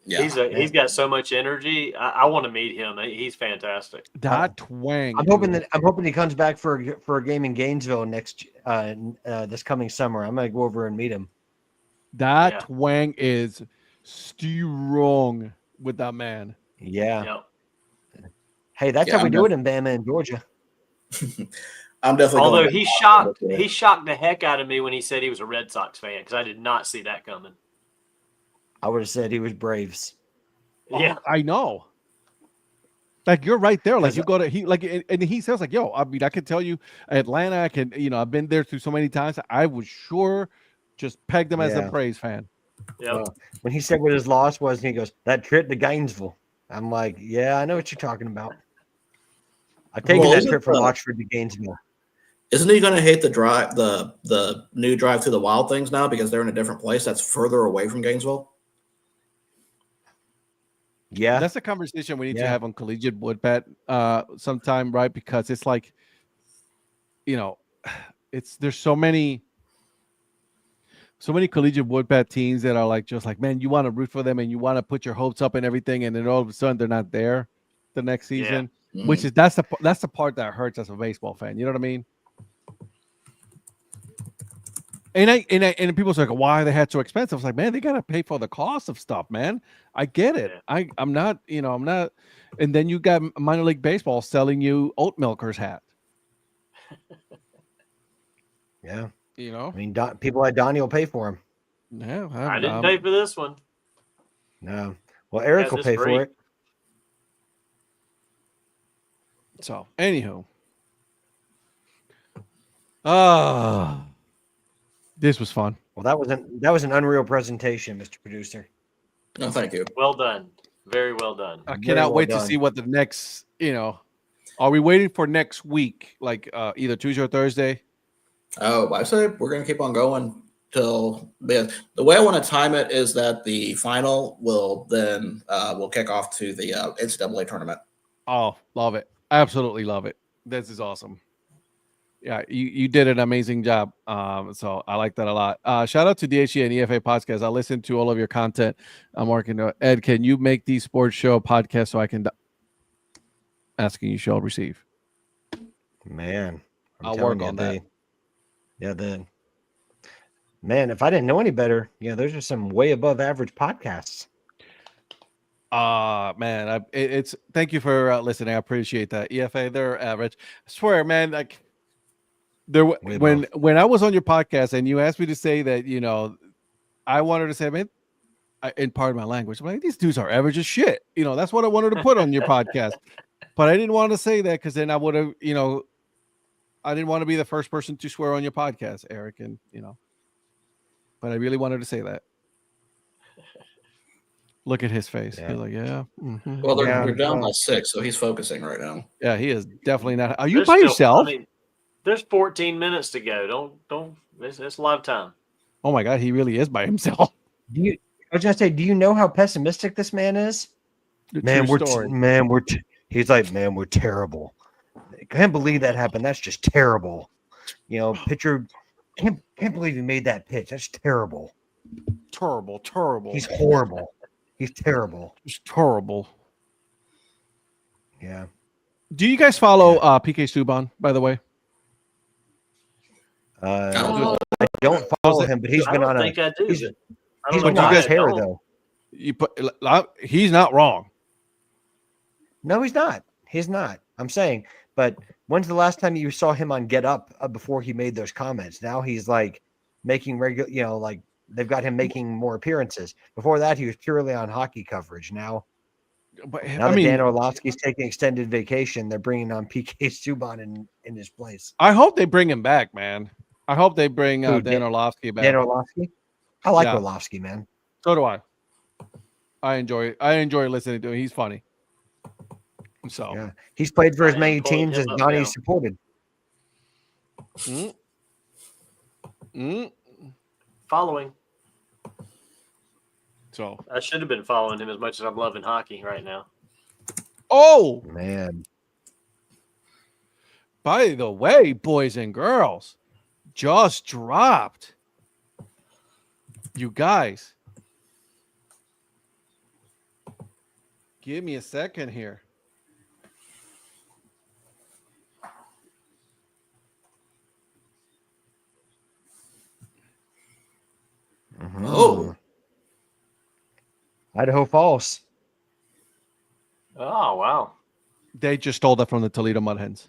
Yeah. He's got so much energy. I want to meet him. He's fantastic. That twang. I'm hoping he comes back for a game in Gainesville this coming summer. I'm gonna go over and meet him. That twang is strong with that man. Yeah. Yep. Hey, that's how we do it in Bama and Georgia. I'm definitely. Although he shocked the heck out of me when he said he was a Red Sox fan, because I did not see that coming. I would have said he was Braves. Yeah, I know. Like you're right there. Like you go to and he says like, "Yo, I mean, I can tell you, Atlanta. I can, I've been there through so many times. I would sure just peg them as a Braves fan." yeah. When he said what his loss was, and he goes, "That trip to Gainesville." I'm like, "Yeah, I know what you're talking about." I've taken that trip from Oxford to Gainesville. Isn't he going to hate the drive, the new drive through the Wild Things now because they're in a different place that's further away from Gainesville? Yeah, that's a conversation we need to have on Collegiate Woodbat sometime, right? Because it's like, there's so many Collegiate Woodbat teams that are like just like, man, you want to root for them and you want to put your hopes up and everything, and then all of a sudden they're not there the next season, which is that's the part that hurts as a baseball fan. You know what I mean? And people say, like, why they had so expensive? It's like, man, they gotta pay for the cost of stuff, man. I get it. I'm not. And then you got minor league baseball selling you oat milker's hat. Yeah. You know, I mean, people like Donnie will pay for him. yeah, I didn't pay for this one. No. Well, Eric Yeah, will this pay free. for it. So, anywho, this was fun. Well, that was an unreal presentation, Mr. Producer. No, thank you. Well done. Very well done. I Very cannot well wait to done. see what the next. Are we waiting for next week, like either Tuesday or Thursday? Oh, I say we're going to keep on going till the way I want to time it is that the final will then will kick off to the NCAA tournament. Oh, love it! Absolutely love it. This is awesome. Yeah, you did an amazing job. So I like that a lot. Shout out to DHC and EFA podcast. I listen to all of your content. I'm working to Ed. Can you make these sports show podcasts so I can asking you shall receive? Man, I'll work on that. Man, if I didn't know any better, those are some way above average podcasts. Man, it's thank you for listening. I appreciate that. EFA, they're average. I swear, man, like when I was on your podcast and you asked me to say that, I wanted to say, man, in part of my language, I'm like, these dudes are average as shit. That's what I wanted to put on your podcast. But I didn't want to say that because then I would have, I didn't want to be the first person to swear on your podcast, Eric, and but I really wanted to say that. Look at his face. Yeah. He's like, yeah. Mm-hmm. Well, they're down by 6, so he's focusing right now. Yeah, he is definitely not. Are you There's by still- yourself? I mean, there's 14 minutes to go. Don't. It's a lot of time. Oh my God, he really is by himself. I was gonna say, do you know how pessimistic this man is? Man, we're he's like, man, we're terrible. I can't believe that happened. That's just terrible. Pitcher can't believe he made that pitch. That's terrible. Terrible. He's horrible. He's terrible. It's terrible. Yeah. Do you guys follow PK Subban, by the way? I don't follow him, but he's I been don't on think I do. he's I don't been know on why his I hair don't. though. He's not wrong. No, he's not. He's not. I'm saying, but when's the last time you saw him on Get Up before he made those comments? Now he's like making regular, like they've got him making more appearances. Before that, he was purely on hockey coverage. Now that Dan Orlovsky's taking extended vacation, they're bringing on PK Subban in his place. I hope they bring him back, man. I hope they bring Dan Orlovsky back. Dan Orlovsky? I like Orlovsky, man. So do I. I enjoy listening to him. He's funny. So yeah, he's played for as many pulling teams him as up Donnie now. supported. Following. So I should have been following him as much as I'm loving hockey right now. oh, Man, by the way, boys and girls, just dropped. You guys, give me a second here. Oh. Idaho Falls. Oh wow. They just stole that from the Toledo Mud Hens.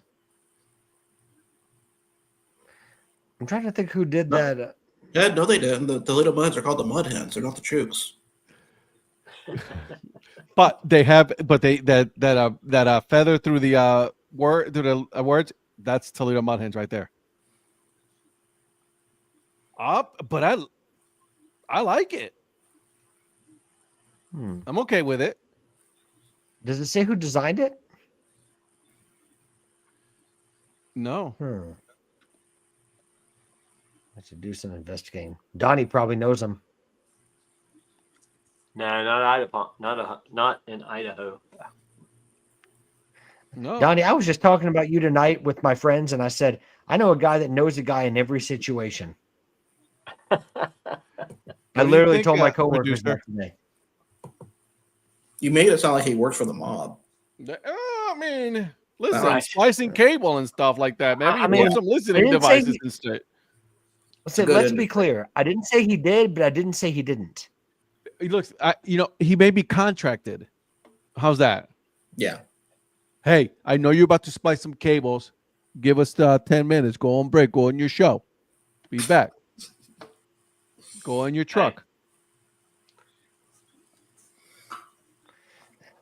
I'm trying to think who did that. Yeah, no, they didn't. The Toledo Muds are called the Mud Hens. They're not the Chooks. But they have, that feather through the words. That's Toledo Mud Hens right there. But I like it. I'm okay with it. Does it say who designed it? No. I should do some investigating. Donnie probably knows him. No, not Idaho. Not in Idaho. No. Donnie, I was just talking about you tonight with my friends, and I said, I know a guy that knows a guy in every situation. I do you literally think, told my coworkers producer? that today. You made it sound like he worked for the mob. I mean, listen, Right. splicing cable and stuff like that. Maybe I you mean, put some listening didn't say devices he- instead. Listen, Good let's be industry. clear. I didn't say he did, but I didn't say he didn't. He looks, he may be contracted. How's that? Yeah. Hey, I know you're about to splice some cables. Give us 10 minutes. Go on break. Go on your show. Be back. Go in your truck.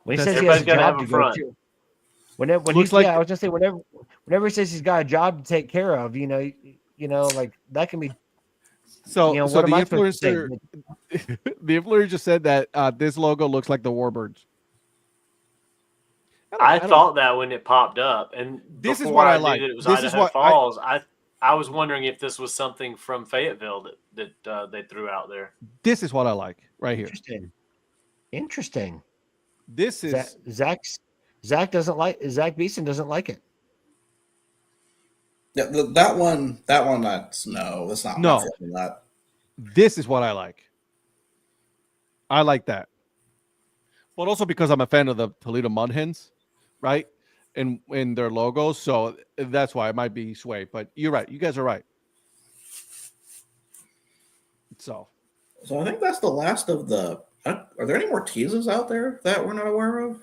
When he That's- says he has a Everybody's gotta job have to a go front. to, when Looks he's like- I was gonna say whenever he says he's got a job to take care of, like that can be. So, You know, so what the am I supposed to say? influencer, the influencer just said that this logo looks like the Warbirds. I don't- thought that when it popped up, and This is before what I knew like. that it was This is Idaho what Falls. I was wondering if this was something from Fayetteville that they threw out there. This is what I like right here. Interesting. This is Zach Zach Beeson doesn't like it. Yeah, that one. That's not. No. my feeling, that. this is what I like. I like that. But also because I'm a fan of the Toledo Mud Hens, right? And in their logos, so that's why it might be sway. But you're right. You guys are right. So So I think that's the last of the. Are there any more teases out there that we're not aware of?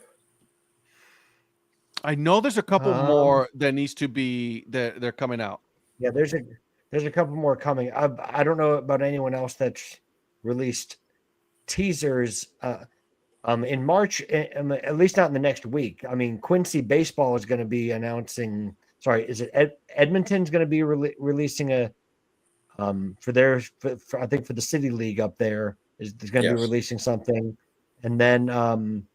I know there's a couple more that needs to be that they're coming out. Yeah, there's a couple more coming. I don't know about anyone else that's released teasers in March, at least not in the next week. I mean, Quincy Baseball is going to be announcing. Sorry, is it Edmonton's going to be releasing a for I think for the City League up there is going to be releasing something, and then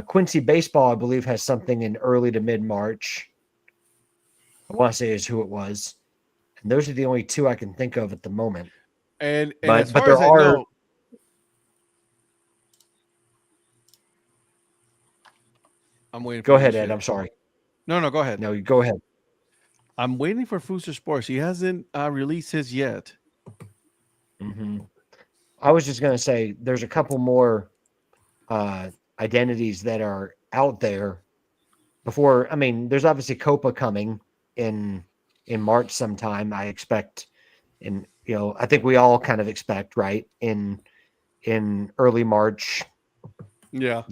Quincy Baseball I believe has something in early to mid March. I want to say is who it was, and those are the only two I can think of at the moment. And But as far there as I are. know, I'm waiting. Go for ahead, you to Ed. say I'm it. sorry. No, go ahead. No, you go ahead. I'm waiting for Fooster Sports. He hasn't released his yet. Mm-hmm. I was just going to say there's a couple more identities that are out there before. I mean, there's obviously Copa coming in March sometime. I expect, I think we all kind of expect, right, in early March. Yeah.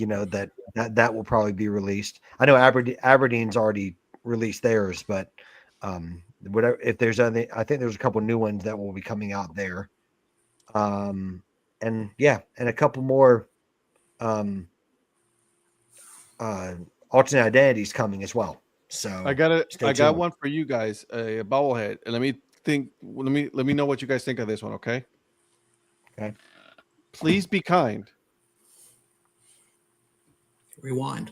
That will probably be released. I know Aberdeen's already released theirs, but whatever. If there's any, I think there's a couple new ones that will be coming out there. And a couple more alternate identities coming as well. So I got one for you guys, a bobblehead. And let me know what you guys think of this one, okay? Okay. Please be kind. Rewind.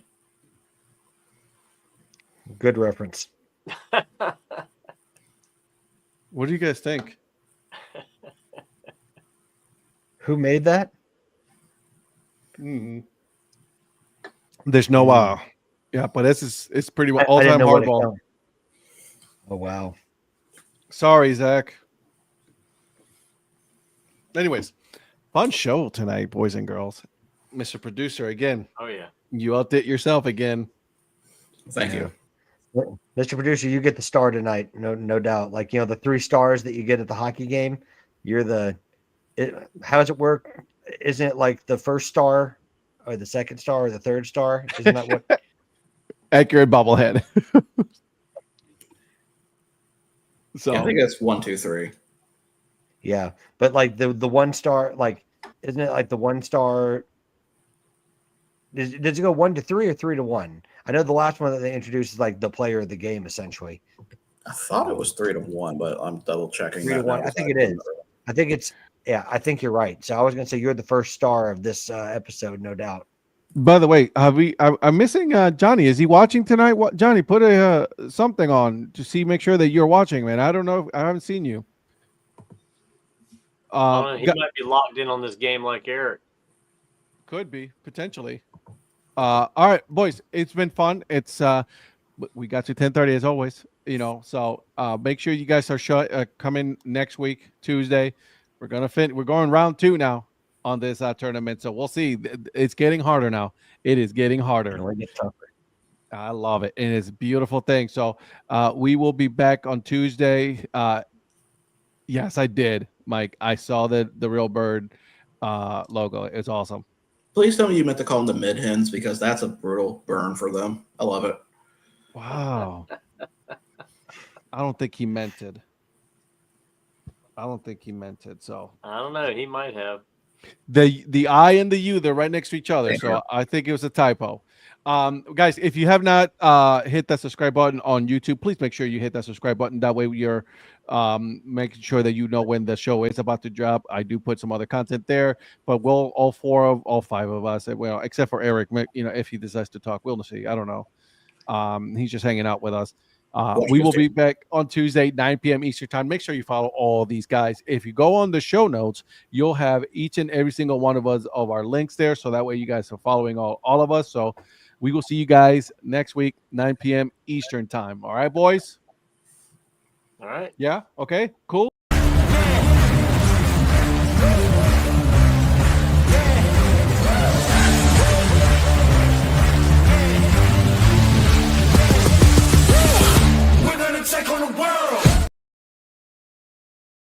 Good reference. What do you guys think? Who made that? There's no yeah, but it's pretty much all I didn't time know what it hardball. counted. Oh wow. Sorry, Zach. Anyways, fun show tonight, boys and girls. Mr. Producer, again, Oh yeah. you outdid yourself again. Thank you. Mr. Producer, you get the star tonight, no doubt. Like, the 3 stars that you get at the hockey game, you're how does it work? Isn't it like the first star or the second star or the third star? Isn't that what? Accurate bobblehead. So Yeah, I think it's 1, 2, 3. Yeah, but like the 1 star, like, isn't it like the 1 star? Does it go 1 to 3 or 3 to 1? I know the last one that they introduced is like the player of the game, essentially. I thought it was 3 to 1, but I'm double checking. 3 to 1. I think it is. I think it's. Yeah, I think you're right. So I was going to say you're the first star of this episode, no doubt. by the way, I'm missing Johnny. Is he watching tonight? What, Johnny, put a something on to make sure that you're watching, man. I don't know. I haven't seen you. He might be locked in on this game like Eric. Could be potentially. All right, boys, it's been fun. It's we got to 10:30 as always. So make sure you guys are coming next week, Tuesday. We're going round 2 now on this tournament, so we'll see. It's getting harder now. It is getting harder. It'll get tougher. I love it, and it's a beautiful thing. So we will be back on Tuesday. Yes, I did, Mike. I saw the Real Bird logo. It's awesome. Please tell me you meant to call them the mid hens because that's a brutal burn for them. I love it. Wow. I don't think he meant it. I don't think he meant it. So I don't know. He might have. the I and the U, they're right next to each other. So I think it was a typo. Guys, if you have not hit that subscribe button on YouTube, please make sure you hit that subscribe button. That way you're making sure that you know when the show is about to drop. I do put some other content there, but we'll all five of us, well, except for Eric, if he decides to talk, we'll see. I don't know. He's just hanging out with us. We will be back on Tuesday, 9 p.m. Eastern time. Make sure you follow all these guys. If you go on the show notes, you'll have each and every single one of us of our links there. So that way you guys are following all of us. So we will see you guys next week, 9 p.m. Eastern time. All right, boys? All right. Yeah? Okay, cool. Take on the world.